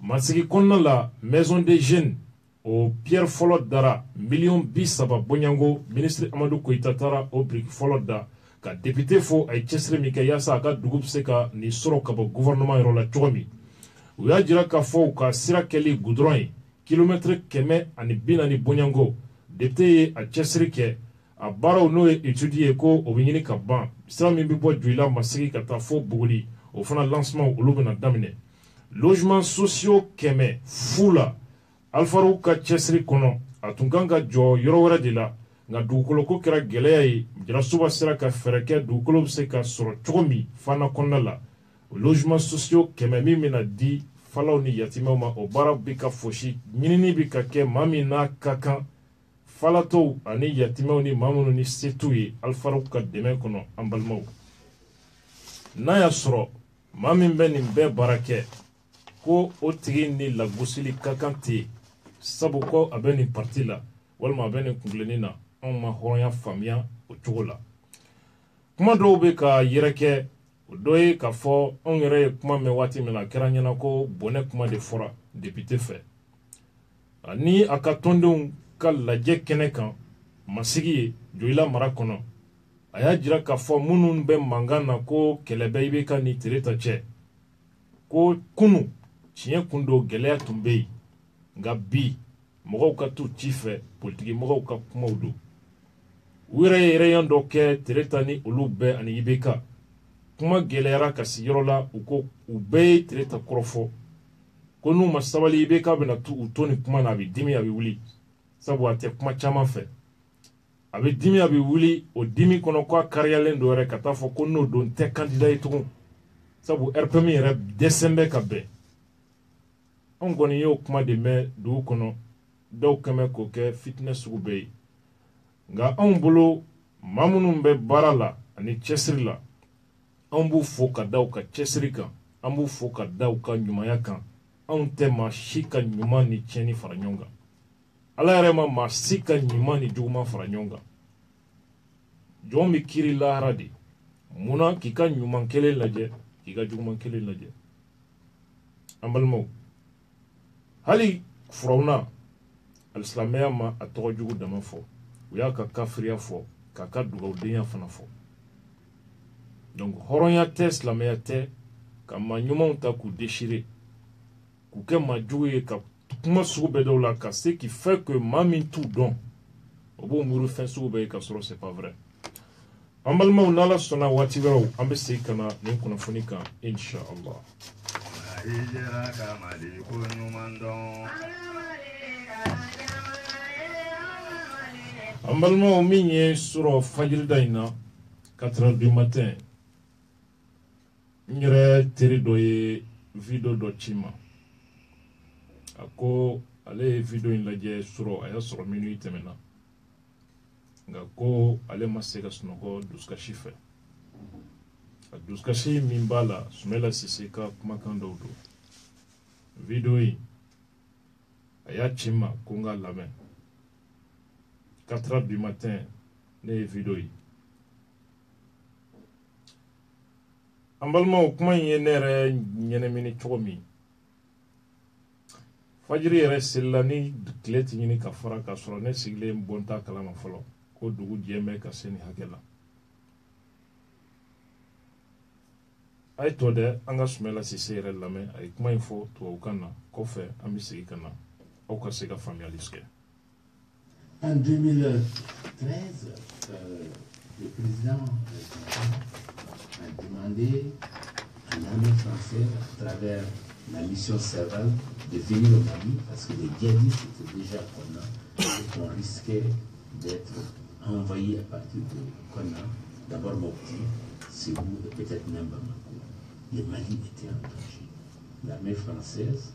Masigi kɔnɔna la maison des jeunes o pierre fɔlɔ dara $30 bonyanko ministre Amadou Koita taara o brique fɔlɔ da ka député fo a ye cɛsiri min kɛ yaasa a ka dugu bɛ se ka nin sɔrɔ ka bɔ gouvernement yɔrɔ la cogo min u y'a jira k'a fɔ u ka sira kɛli goudron ye kilomɛtɛrɛ 140 bonyanko député ye a cɛsiri kɛ a baaraw n'o ye étude ye ko o bɛ ɲini ka ban sira min bɛ bɔ Joyila Masigi ka taa fo Buguli o fana lancement olu bɛna daminɛ logements sociaux 100 fu la Arifaruku ka cɛsiri kɔnɔ a tun kan ka jɔ yɔrɔ wɛrɛ de la nka dugukolo ko kɛra gɛlɛya ye Jarasuba sera ka fɛɛrɛ kɛ dugukolo bɛ se ka sɔrɔ cogo min fana kɔnɔna la logements sociaux 100 min bɛna di falaw ni yatimɛw ma o baara bɛ ka fosi ɲinini bɛ ka kɛ maa min n'a ka kan falatɔw ani yatimɛw ni maa minnu ni se t'u ye Arifaruku ka dɛmɛ kɔnɔ an balimaw n'a y'a sɔrɔ maa min bɛ nin bɛɛ baara kɛ ko o tigi ni lagosili ka kan te sabu ko a bɛ nin parti la walima a bɛ nin kungilenni na anw ma hɔrɔnya faamuya o cogo la kuma dɔw bɛ ka yɛrɛ kɛ o dɔ ye k'a fɔ anw yɛrɛ ye kuma mɛn waati min na a kɛra ɲɛna ko bɔnɛ kuma de fɔra député fɛ ni a ka tɔndenw ka lajɛ kɛnɛ kan masigi ye Joyila mara kɔnɔ a y'a jira k'a fɔ minnu bɛ mankan na ko kɛlɛ bɛ IBK ni Tereta cɛ ko kunu tiɲɛ kun don gɛlɛya tun bɛ yen nka bi mɔgɔw ka t'u ci fɛ politiki mɔgɔw ka kumaw don u yɛrɛ ye réunion dɔ kɛ Tereta ni olu bɛɛ ani IBK kuma gɛlɛyara ka se yɔrɔ la u ko u bɛɛ ye Tereta kɔrɔfɔ ko n'u ma sabali IBK bɛna u to ni kuma na a bɛ dimi a bɛ wuli sabu a tɛ kuma caman fɛ a bɛ dimi a bɛ wuli o dimi kɔnɔ k'a kariyalen don yɛrɛ ka taa fɔ ko n'o don tɛ candidat ye tugun sabu RPM yɛrɛ dɛsɛn bɛ ka bɛn anw kɔni y'o kuma de mɛn dugu kɔnɔ dɔw kɛmɛ k'o kɛ fitinɛ sugu bɛɛ ye nka anw bolo maa minnu bɛ baara la ani cɛsiri la anw b'u fo ka da u ka cɛsiri kan an b'u fo ka da u ka ɲumanya kan anw tɛ maa si ka ɲuman ni tiɲɛni fara ɲɔgɔn kan ala yɛrɛ ma maa si ka ɲuman ni juguman fara ɲɔgɔn kan jɔn bɛ kiiri lahara de munna k'i ka ɲuman kelen lajɛ k'i ka juguman kelen lajɛ an balimaw hali furawuna alisilamɛya ma a tɔgɔ jugu dama fɔ u y'a ka kafiriya fɔ k'a ka dugawudenya fana fɔ donc hɔrɔnya tɛ silamɛya tɛ ka maa ɲumanw ta k'u déchirer k'u kɛ maa jugu ye ka kuma sugu bɛɛ dɔw la ka se qui fait que maa min t'u dɔn o b'o miiri fɛn sugu bɛɛ ye ka sɔrɔ c'est pas vrai an balimaw n'ala sɔnna waati wɛrɛw an bɛ segin ka na nin kunnafoni kan inshallah an balimaw min ye sɔrɔ fajirida in na 4h du matin n yɛrɛ teri dɔ ye video dɔ ci ma a ko ale ye video in lajɛ sɔrɔ a y'a sɔrɔ minute tɛmɛna nka ko ale ma se ka sunɔgɔ dusukasi fɛ a dusukasi min b'a la Sumala Sise ka kumakan dɔw don video in a y'a ci ma ko n ka lamɛn 4h du matin ne ye video ye an balimaw kuma in ye ne yɛrɛ ɲɛnɛmini cogo min fajiri yɛrɛ selila ni tile tɛ ɲini ka fara ka sɔrɔ ne sigilen bɔ n t'a kalama fɔlɔ ko dugu jɛn bɛ ka se nin hakɛ la a ye tɔ dɛ an ka Sumala Sise yɛrɛ lamɛn a ye kuma in fɔ tubabukan na kɔfɛ an bɛ segin ka na aw ka se ka faamuyali kɛ. En 2013, le président a demandé à l'armée française, à travers la mission Serval, de venir au Mali parce que les djihadistes étaient déjà à Konna et qu'on risquait d'être envahis à partir de Konna, d'abord Mopti, Ségou et peut-être même Bamako. Le Mali était en danger. L'armée française,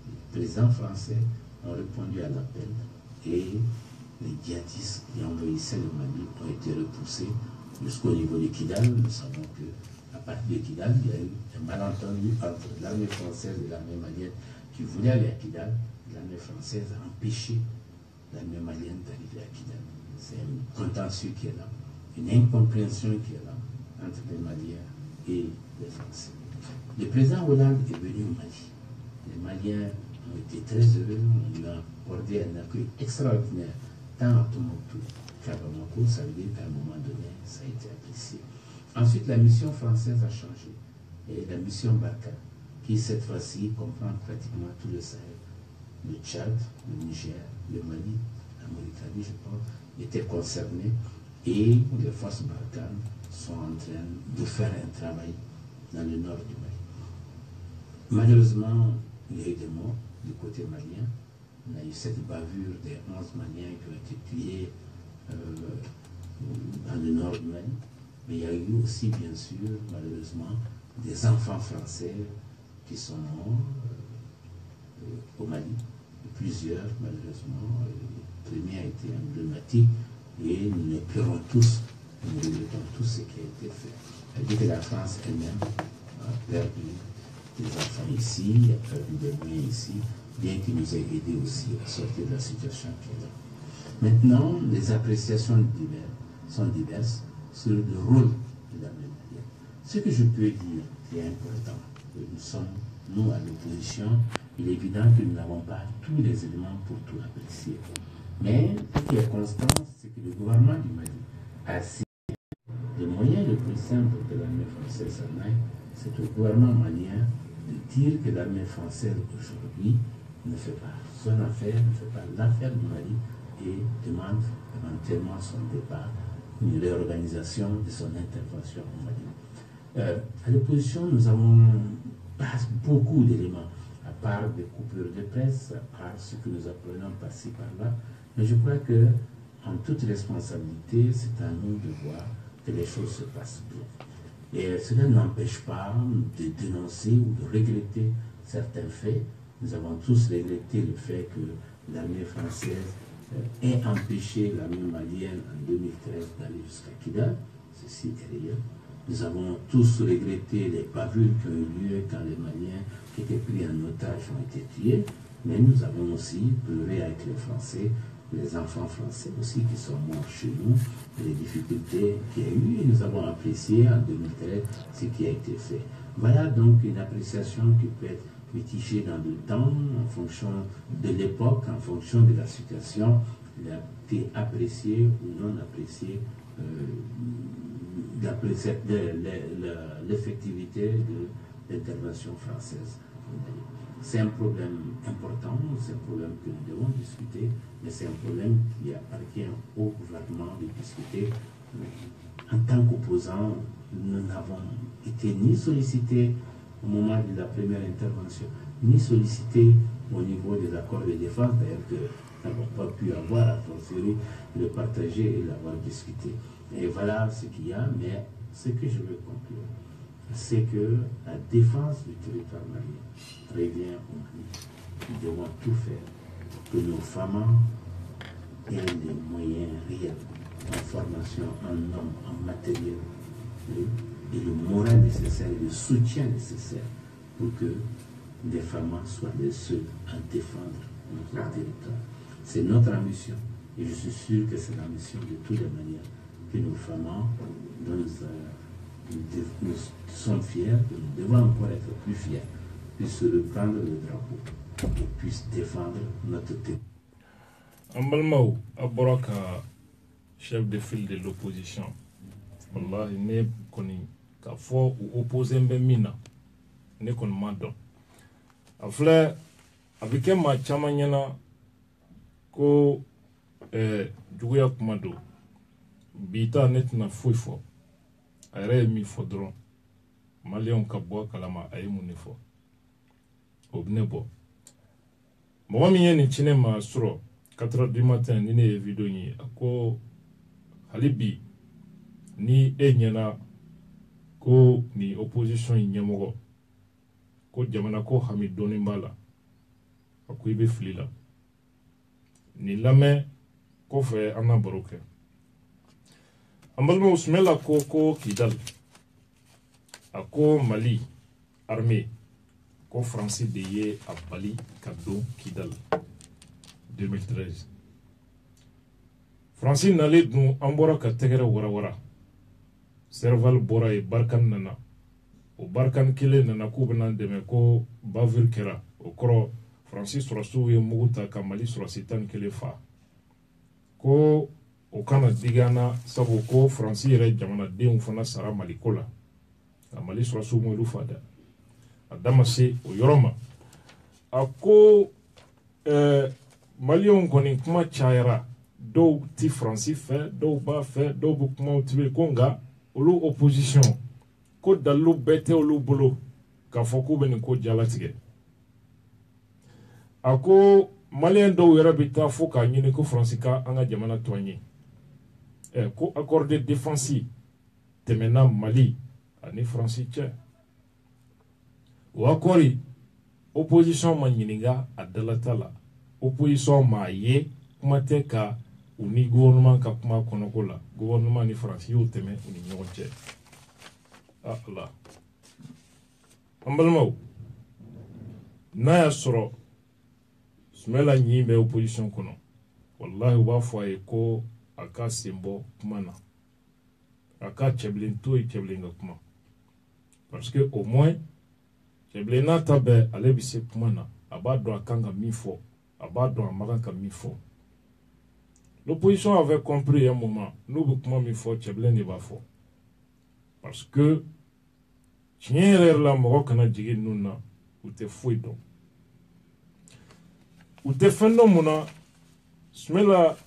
le président français ont répondu à l'appel et les djihadistes qui envahissaient le Mali ont été repoussés jusqu'au niveau de Kidal. Nous savons qu'à partir de Kidal, il y a eu un malentendu entre l'armée française et l'armée malienne qui voulait aller à Kidal. L'armée française a empêché l'armée malienne d'arriver à Kidal. C'est un contentieux qui est là, une incompréhension qui est là entre les Maliens et les Français. Le président Hollande est venu au Mali. Les Maliens ont été très heureux, on lui a accordé un accueil extraordinaire, tant à Tombouctou qu'à Bamako. Ça veut dire qu'à un moment donné, ça a été apprécié. Ensuite, la mission française a changé. Et la mission Barkhane, qui cette fois-ci comprend pratiquement tout le Sahel, le Tchad, le Niger, le Mali, la Mauritanie, je pense, étaient concernés. Et les forces Barkhane sont en train de faire un travail dans le nord du Mali. Malheureusement, il y a eu des morts du côté malien. On a eu cette bavure des 11 Maliens qui ont été tués dans le nord du Mali. Mais il y a eu aussi, bien sûr, malheureusement, des enfants français qui sont morts au Mali. Plusieurs, malheureusement. Le premier a été emblématique et nous le pleurons tous, nous regrettons tous ce qui a été fait. Elle dit que la France elle-même a perdu des enfants ici, a perdu des moyens ici, bien qu'il nous ait aidés aussi à sortir de la situation qui est là. Maintenant, les appréciations sont diverses sur le rôle de l'armée malienne. Ce que je peux dire qui est important, que nous sommes, nous, à l'opposition, il est évident que nous n'avons pas tous les éléments pour tout apprécier. Mais ce qui est constant, c'est que le gouvernement du Mali a signé les moyens les plus simples que l'armée française en ait, c'est au gouvernement malien de dire que l'armée française aujourd'hui ne fait pas son affaire, ne fait pas l'affaire du Mali et demande éventuellement son départ, une réorganisation de son intervention au Mali. À l'opposition, nous avons pas beaucoup d'éléments, à part des coupures de presse, à part ce que nous apprenons par-ci par-là, mais je crois que, en toute responsabilité, c'est à nous de voir que les choses se passent bien. Et cela n'empêche pas de dénoncer ou de regretter certains faits. Nous avons tous regretté le fait que l'armée française ait empêché l'armée malienne en 2013 d'aller jusqu'à Kidal. Ceci est réel. Nous avons tous regretté les bavures qui ont eu lieu quand les Maliens qui étaient pris en otage ont été tués. Mais nous avons aussi pleuré avec les Français, les enfants français aussi qui sont morts chez nous, les difficultés qu'il y a eu, et nous avons apprécié en 2013 ce qui a été fait. Voilà donc une appréciation qui peut être mitigée dans le temps, en fonction de l'époque, en fonction de la situation. Il a été apprécié ou non apprécié l'effectivité de l'intervention française. C'est un problème important, c'est un problème que nous devons discuter, mais c'est un problème qui appartient au gouvernement de discuter. En tant qu'opposants, nous n'avons été ni sollicités au moment de la première intervention, ni sollicités au niveau des accords de défense, d'ailleurs que nous n'avons pas pu avoir, à fortiori, le partager et l'avoir discuté. Et voilà ce qu'il y a, mais ce que je veux conclure, c'est que la défense du territoire malien revient au Mali. Nous devons tout faire pour que nos femmes aient les moyens réels en formation, en hommes, en matériel, et le moral nécessaire, le soutien nécessaire pour que les femmes soient les seules à défendre notre territoire. C'est notre ambition, et je suis sûr que c'est l'ambition de toutes les manières que nos femmes, dont nous sommes fiers, que nous devons encore être plus fiers, puissent reprendre le drapeau et puissent défendre notre territoire. Ambalmaou, Aboraka, chef de file de l'opposition, wallahi ne koni ka fo ou opposé mbemina ne kon madon. Afle abike ma chamanyana ko juguya kumado bita netna fuifo ayre mi fodron malion ka bo kalama ay munifo obnebo mo mi yeni chine ma suro 4h du matin ni ne video ni ako halibi ni enyana ko ni opposition nyamogo ko jamana ko Hamid Doni Mbala ako ibe flila ni lame ko fe ana baroke ambalma usmela ko Kidal ako Mali armée ko français de ye a Bali kado Kidal 2013 français nale dun ambora ka tegere wara serval bora e barkan nana o barkan kile nana ko bana deme ko bavir kera o kro français surasu ye muguta ka Mali surasitan kile fa ko o kana digana sabo ko français yere jamana den fana sara Mali kola ka Mali surasu mo lu fada adama se o yoroma ako Malion koni kuma chayara do ti français fait do ba fait do bu kuma tibe konga olu opposition ko dalu bete olu bolo ka foko beni ko jalatige ako malien do yera bita foka nyini ko français ka anga jamana toanye ko accord de défense temena Mali ani français tche wa kori opposition manyininga adalatala opposition ma ye kuma te ka uni gouvernement ka kuma konoko la gouvernement ni France yo teme ni ñoche Allah ambalmaw n'a y'a sɔrɔ Soumaïla ɲi bɛ opposition kɔnɔ wallahi u b'a fɔ a ye ko a ka sen bɔ kuma na a ka cɛbilen to ye cɛbilen ka kuma parce que au moins cɛbilen n'a ta bɛɛ ale bɛ se kuma na a b'a dɔn a kan ka min fɔ a b'a dɔn a ma kan ka min fɔ l'opposition avait compris un moment n'u bɛ kuma min fɔ cɛbilen de b'a fɔ parce que tiɲɛ yɛrɛ la mɔgɔ kana jigin ninnu na u tɛ foyi dɔn u tɛ fɛn dɔn mun na Soumaïla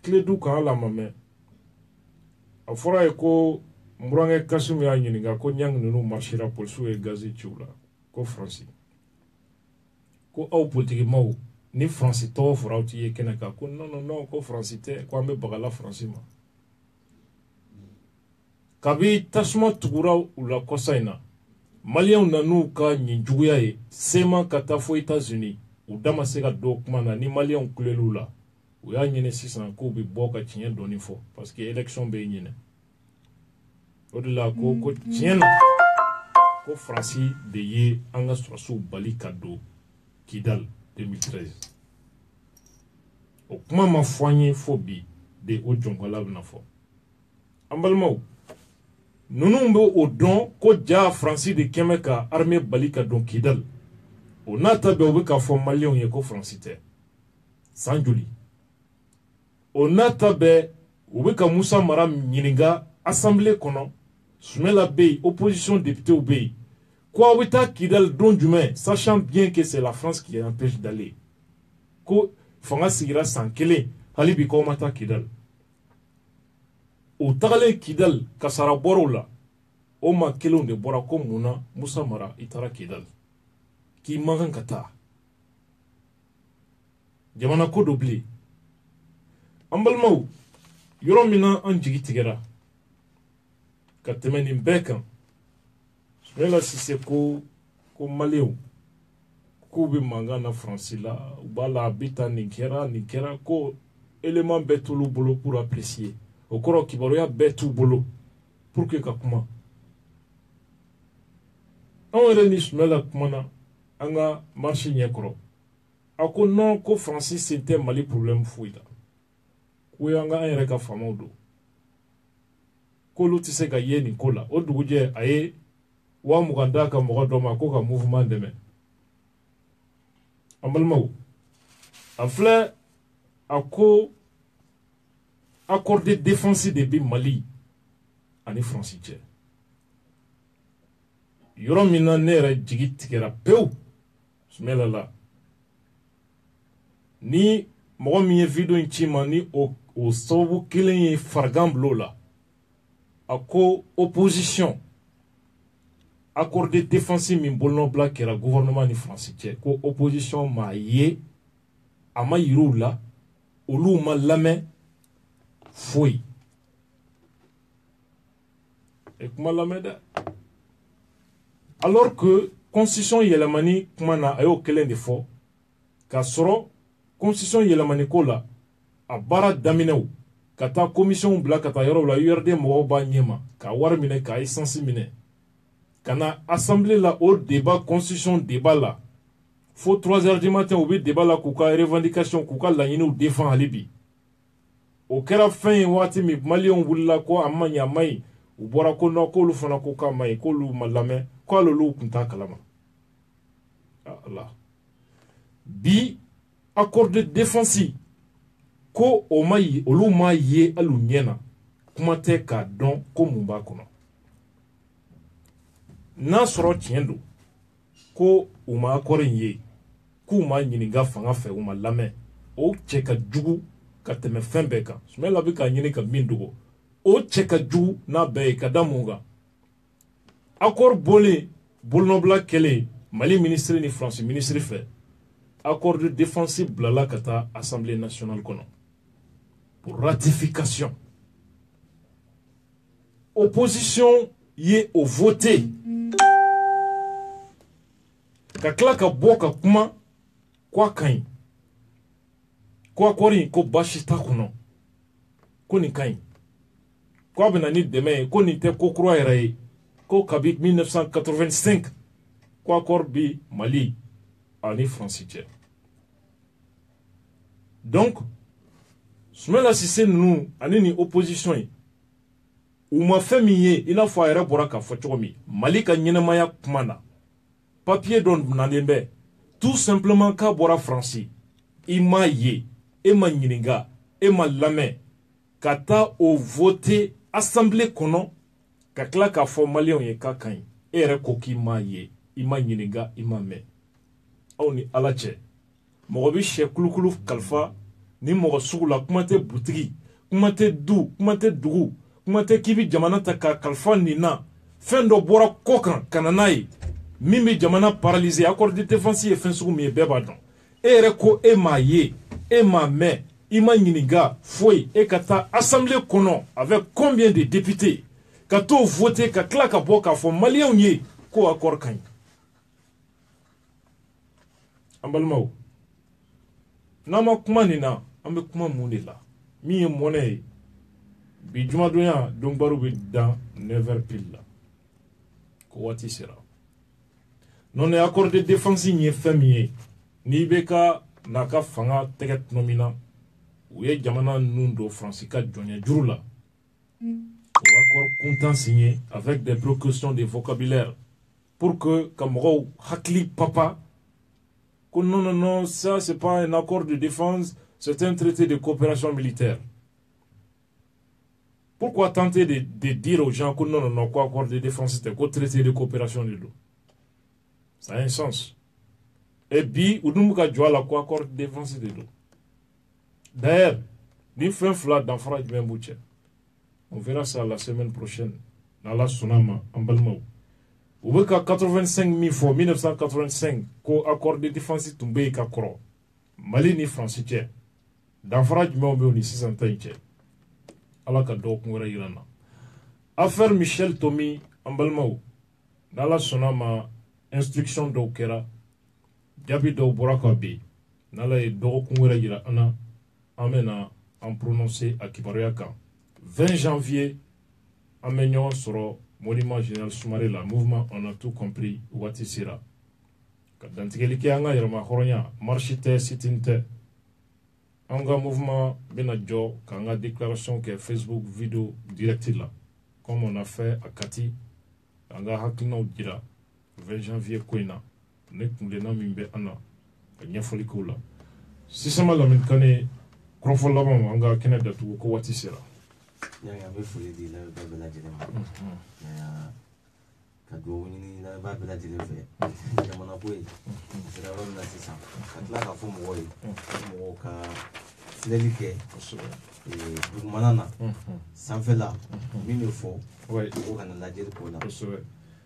tile du kan hali a ma mɛn a fɔra ye ko n burankɛ Kasimu y'a ɲininka ko ɲangi ninnu marchera polisiw ye gazi ci u la ko Faransi ko aw politikimaw ni Faransi tɔgɔ fɔra aw tɛ ye kɛnɛ kan ko non ko Faransi tɛ ko an bɛ bagala Faransi ma kabi tasuma tugura u la kɔsa in na Maliens nan'u ka ɲin juguya ye sema ka taa fo États-Unis u da ma se ka don kuma na ni Maliens kulel'u la u y'a ɲini sisan k'u bɛ bɔ ka tiɲɛ dɔɔni fɔ parce que élection bɛ ɲinɛ o de la ko tiɲɛ na ko Faransi de ye an ka sɔrɔsiw bali ka don Kidal 2013 o kuma ma fɔ an ye fo bi de o jɔnkɔla bɛna fɔ an balimaw ninnu bɛ o dɔn ko ja Faransi de kɛmɛ ka armée bali ka don Kidal o n'a ta bɛɛ u bɛ ka fɔ Maliens ye ko Faransi tɛ san joli o n'a ta bɛɛ u bɛ ka Musa Mara ɲininka assemblée kɔnɔ Soumaïla bɛ yen opposition députés bɛ yen ko aw bɛ taa Kidal don jumɛn sachant bien que c'est la France qui empêche d'aller ko fanga sigira san kelen hali bi k'aw ma taa Kidal o tagalen Kidal kasara bɔr'o la o maa kelenw de bɔra ko mun na Musa Mara i taara Kidal k'i man kan ka taa jamana ko dɔ bilen an balimaw yɔrɔ min na an jigi tigɛra ka tɛmɛ nin bɛɛ kan Soumaïla Cissé ko Maliens k'u bɛ mankan na Faransi la u b'a la a bɛ taa nin kɛra ko élément bɛɛ t'olu bolo pour apprécier o kɔrɔ kibaruya bɛɛ t'u bolo pour que ka kuma anw yɛrɛ ni Soumaïla kumana an ka marche ɲɛkɔrɔ a ko non ko Faransi sen tɛ Mali problème foyi la ko an yɛrɛ ka faamaw don k'olu tɛ se ka ye nin ko la o dugujɛ a ye 20,000 d'a ka mɔgɔ dɔ ma ko ka mouvement dɛmɛ an balimaw a filɛ a ko accord de défense de bɛ Mali ani Faransi cɛ yɔrɔ min na ne yɛrɛ jigi tigɛra pewu Soumaïla la ni mɔgɔ min ye video in ci ma ni o sababu kelen ye farigan bila o la a ko opposition accord de défense min bolonɔbila kɛra gouvernement ni Faransi cɛ ko opposition m'a ye a ma yir'u la olu ma lamɛn foyi e kuma lamɛn dɛ alors que constitution yɛlɛmani kuma na a y'o kelen de fɔ k'a sɔrɔ constitution yɛlɛmani ko la a baara daminɛw ka taa commission bila ka taa yɔrɔ la URD mɔgɔw b'a ɲɛma ka wari minɛ ka essence minɛ ka na assemblée la o débat constitution débat la fo 3 heures du matin u bɛ débat la k'u ka revendication k'u ka laɲiniw défend hali bi o kɛra fɛn ye waati min Maliens wulila ko a ma ɲi u bɔra ko non k'olu fana ko k'a ma ɲi k'olu ma lamɛn k'alolu tun t'a kalama Allah bi accord de défense ko o ma ye olu ma ye alu ɲɛna kuma tɛ k'a dɔn ko mun b'a kɔnɔ n'a sɔrɔ tiɲɛ don ko u ma accord in ye k'u ma ɲininka fanga fɛ u ma lamɛn o cɛ ka jugu ka tɛmɛ fɛn bɛɛ kan Soumaïla bɛ k'a ɲini ka min dogo o cɛ ka jugu n'a bɛɛ ye ka da mun kan accord bolen bolonɔbila kɛlen Mali ministre ni Faransi ministre fɛ accord de défense bilala ka taa Assemblée nationale kɔnɔ pour ratification opposition ye o voté ka tila ka bɔ ka kuma ko a ka ɲi ko accord in ko baasi t'a kɔnɔ ko nin ka ɲi ko a bɛna ni dɛmɛ ye ko nin tɛ ko kura yɛrɛ ye ko kabi 1985 ko accord bi Mali ani France cɛ donc Soumaïla Cissé ninnu ani ni opposition ye u ma fɛn min ye i n'a fɔ a yɛrɛ bɔra k'a fɔ cogo min Mali ka ɲɛnɛmaya kuma na papier dɔ nalen bɛ tout simplement k'a bɔra France i m'a ye e ma ɲininka e ma lamɛn ka taa o voter assemblée kɔnɔ ka tila k'a fɔ maliyɛnw ye k'a ka ɲi e yɛrɛ ko k'i m'a ye i ma ɲininka i ma mɛn aw ni Ala cɛ mɔgɔ bɛ sɛ kulukulu kalifa ni mɔgɔ sugu la kuma tɛ butigi kuma tɛ du kuma tɛ dugu kuma tɛ k'i bɛ jamana ta ka kalifa nin na fɛn dɔ bɔra kɔ kan ka na n'a ye min bɛ jamana paralyser accord de défense ye fɛn sugu min ye bɛɛ b'a dɔn e yɛrɛ ko e m'a ye e m'a mɛn i ma ɲininka foyi e ka taa assemblée kɔnɔ avec combien de députés ka t'o voter ka tila ka bɔ k'a fɔ maliyɛnw ye ko accord ka ɲi an balimaw n'an ma kuma nin na an bɛ kuma mun de la min ye mɔnɛ ye bi jumadonya don baro bɛ dan 9h pile la ko waati sera non accord de défense ye fɛn min ye n'i bɛ ka n'a ka fanga tɛgɛ tɔnɔ min na u ye jamana ninnu don France ka jɔnya juru la o accord kuntan signé avec des précautions de vocabulaire pour que ka mɔgɔw hakili papa que non, ça c'est pas un accord de défense, c'est un traité de coopération militaire. Pourquoi tenter de dire aux gens que non, quoi accord de défense, c'était quoi traité de coopération de l'eau? Ça a un sens. Et puis, on nous a dit quoi accord de défense de l'eau. D'ailleurs, nous faisons un flat dans Farage Membouche. On verra ça la semaine prochaine, dans la Sonama, en Balmao. Ou bien 85 000 fois 1985 ko accord de défense tombé ka koro Mali ni France tchè dans Farage Membou ni 600 tchè ala ka do ko wara yirana affaire Michel Tomi ambalmao dans la sonama instruction do kera jabi do boraka bi nala e do ko wara yira ana amena en prononcer à Kibaroyaka 20 janvier amenyon soro monument général Soumaré la mouvement on a tout compris wati sira kadantigeli ke anga yerma horonya marchite sitinte anga mouvement bena jo kanga déclaration que Facebook vidéo direct là comme on a fait à Kati anga hakino dira 20 janvier koina ne kumlena mimbe ana nya folikula sisama la minkane krofo laba anga keneda tu ko wati sira nyanga be fuli di la babela jema ya kado ni la babela di le fe jamana boy sira ro na sisa atla ka fu mo mo ka silelike du manana sanfela mimi fo o kana la jeri ko la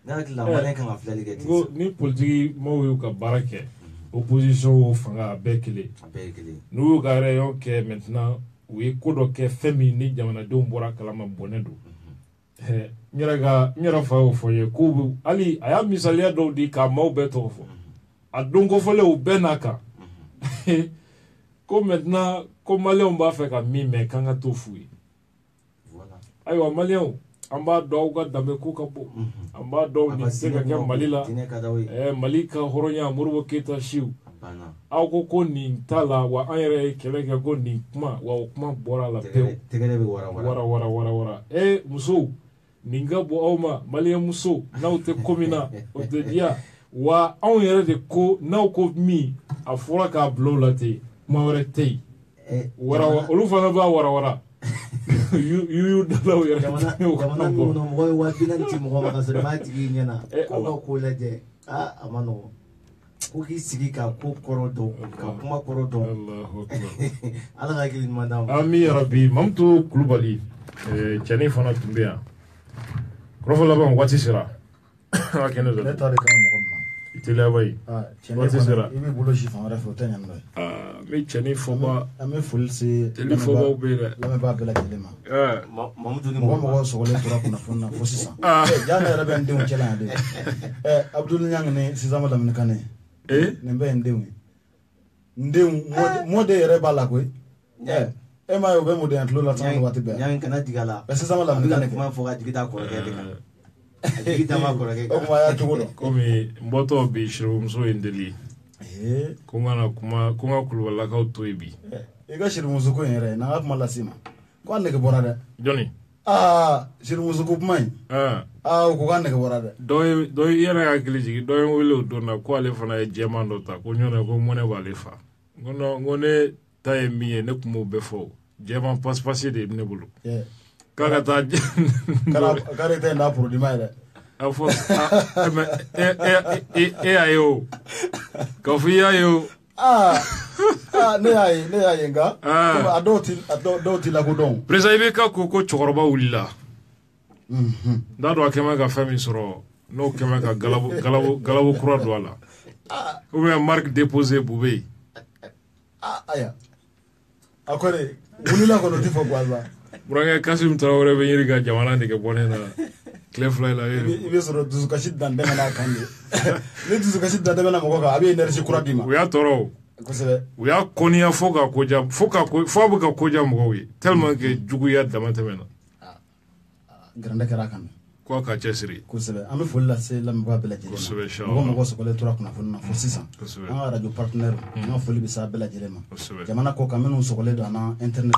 na la mane kan aflalike go ni politique mo yo ka barake opposition o fanga bekele nous ga rayon que maintenant oui kodo ke femi ni jamana do mbora kalama bonedo nyara fa o foye ko ali aya misalia do di ka mau beto fo adongo fole o benaka ko maintenant ko malien ba fe ka mi me kanga to fui voilà ayo malien amba do ga dambe ko ka bo amba do ni se ka malila malika horonya murwo keta shiu aw ko ni tala wa an yɛrɛ kɛlɛ kɛ ko ni kuma wa o kuma bɔra la pewu tɛgɛ bɛ wara muso nin ka bɔ aw ma maliyɛn muso n'aw tɛ ko min na o tɛ diya wa anw yɛrɛ de ko n'aw ko min a fɔra k'a bila o la ten kuma wɛrɛ tɛ yen olu fana b'a wara yu dalaw yɛrɛ jamana minnu na mɔgɔ ye 40 ci mɔgɔ ma ka sɔrɔ m'a tigi ɲɛna ko ka ko lajɛ a ma nɔgɔn ko k'i sigi ka ko kɔrɔ dɔn ka kuma kɔrɔ dɔn ala ka hakili ɲuman d'an ma ami yarabi Mamutu Kulubali cɛnin fana tun bɛ yan kɔrɔfɔ laban waati sera a kɛnɛ dɔ ne ta de kan mɔgɔ min ma i teliya yi waati sera i bɛ bolo si fan wɛrɛ fɛ o tɛ ɲan dɔ ye n bɛ cɛnin fɔba an bɛ foli se cɛnin fɔbaw bɛ yen dɛ lamɛnbaa bɛɛ lajɛlen ma Mamutu ni mɔgɔ sɔgɔlen tora kunnafoni na fo sisan jaa ne yɛrɛ bɛ n denw cɛla yan de Abdul Niang ni Sizama Lamini Kane nin bɛ n denw ye n denw mɔden yɛrɛ b'a la koyi e ma ye o bɛ mɔdenya tulo la tan waati bɛɛ Niang kana diga la Sizama Lamini Kane kuma fɔ ka jigi taa kɔrɔkɛ de kan a jigi taa ma kɔrɔkɛ o kuma y'a cogo dɔn komi n bɔtɔ bi sirimuso ye n deli ko ngana kuma ko nga kulwala ka to bi e ga shiru musuko yere na kuma lasima ko ande ke borade joni shiru musuko mai ko ande ke borade do yere akili jigi do wilo do na ko ale fana e jemando ta ko nyone ko mone wale fa ngone tay miye ne kumo be fo jeman passe de ne bulu kaka ta kare te na produit mai de afo ayo kofi ayo ne ayi nga adoti la godon presa ibe ka ko chokoroba wulila ndado akema ka fami soro no kema ka galabo kura do ala ou bien marque déposé boubé aya akore wulila ko no tifo gwaza buranga Kasim Traoré be yiri ga jamana ndike bonena Clefly la ibe soro dusu kashi dan de na kande ne dusu kashi dan de na mo ka abi energy kura dima uya toro kosebe uya konia foka buka koja mo wi tellement que jugu ya damatemena grande kara kan ko ka chesiri kosebe ami folla se la mba bela jele kosebe inshallah mo so ko le tura kuna fonna fo sisan an radio partenaire an foli bi sa bela jele ma jamana ko kamenu so ko le dana internet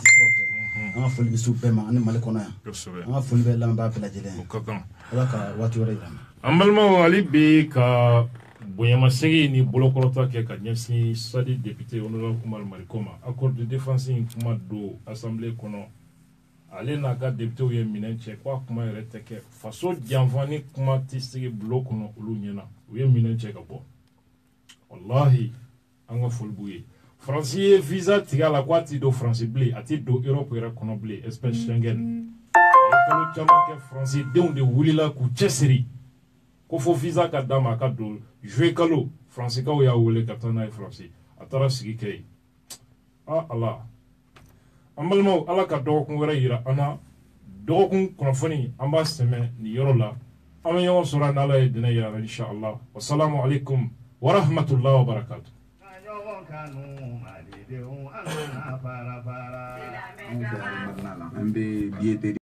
an foli bi su pema ani malikono ya an foli be la mba bela jele ko kan ala ka watu wala ira ambalma wali be ka bonyama segi ni bolokorota ke ka nyesi sadi député honorable Kumar Marikoma accord de défense kuma do assemblée kono ale na ka député ye minenche kwa kuma reteke faso janvani kuma tisigi bloc kono ulu nyena ye minenche ka bo wallahi anga fulbuye français visa tigala kwa ti do français blé ati do europe era kono blé espèce Schengen kalo chama ke français de wulila ku chesiri ko fo visa ka dama ka do jouer kalo français ka ya wule ka tana français atara sigi kay Allah amalmo ala ka dokun wara yira ana dokun konfoni amba seme ni yorola ama yo sura na la dina ya inshallah wassalamu alaikum wa rahmatullahi wa barakatuh an be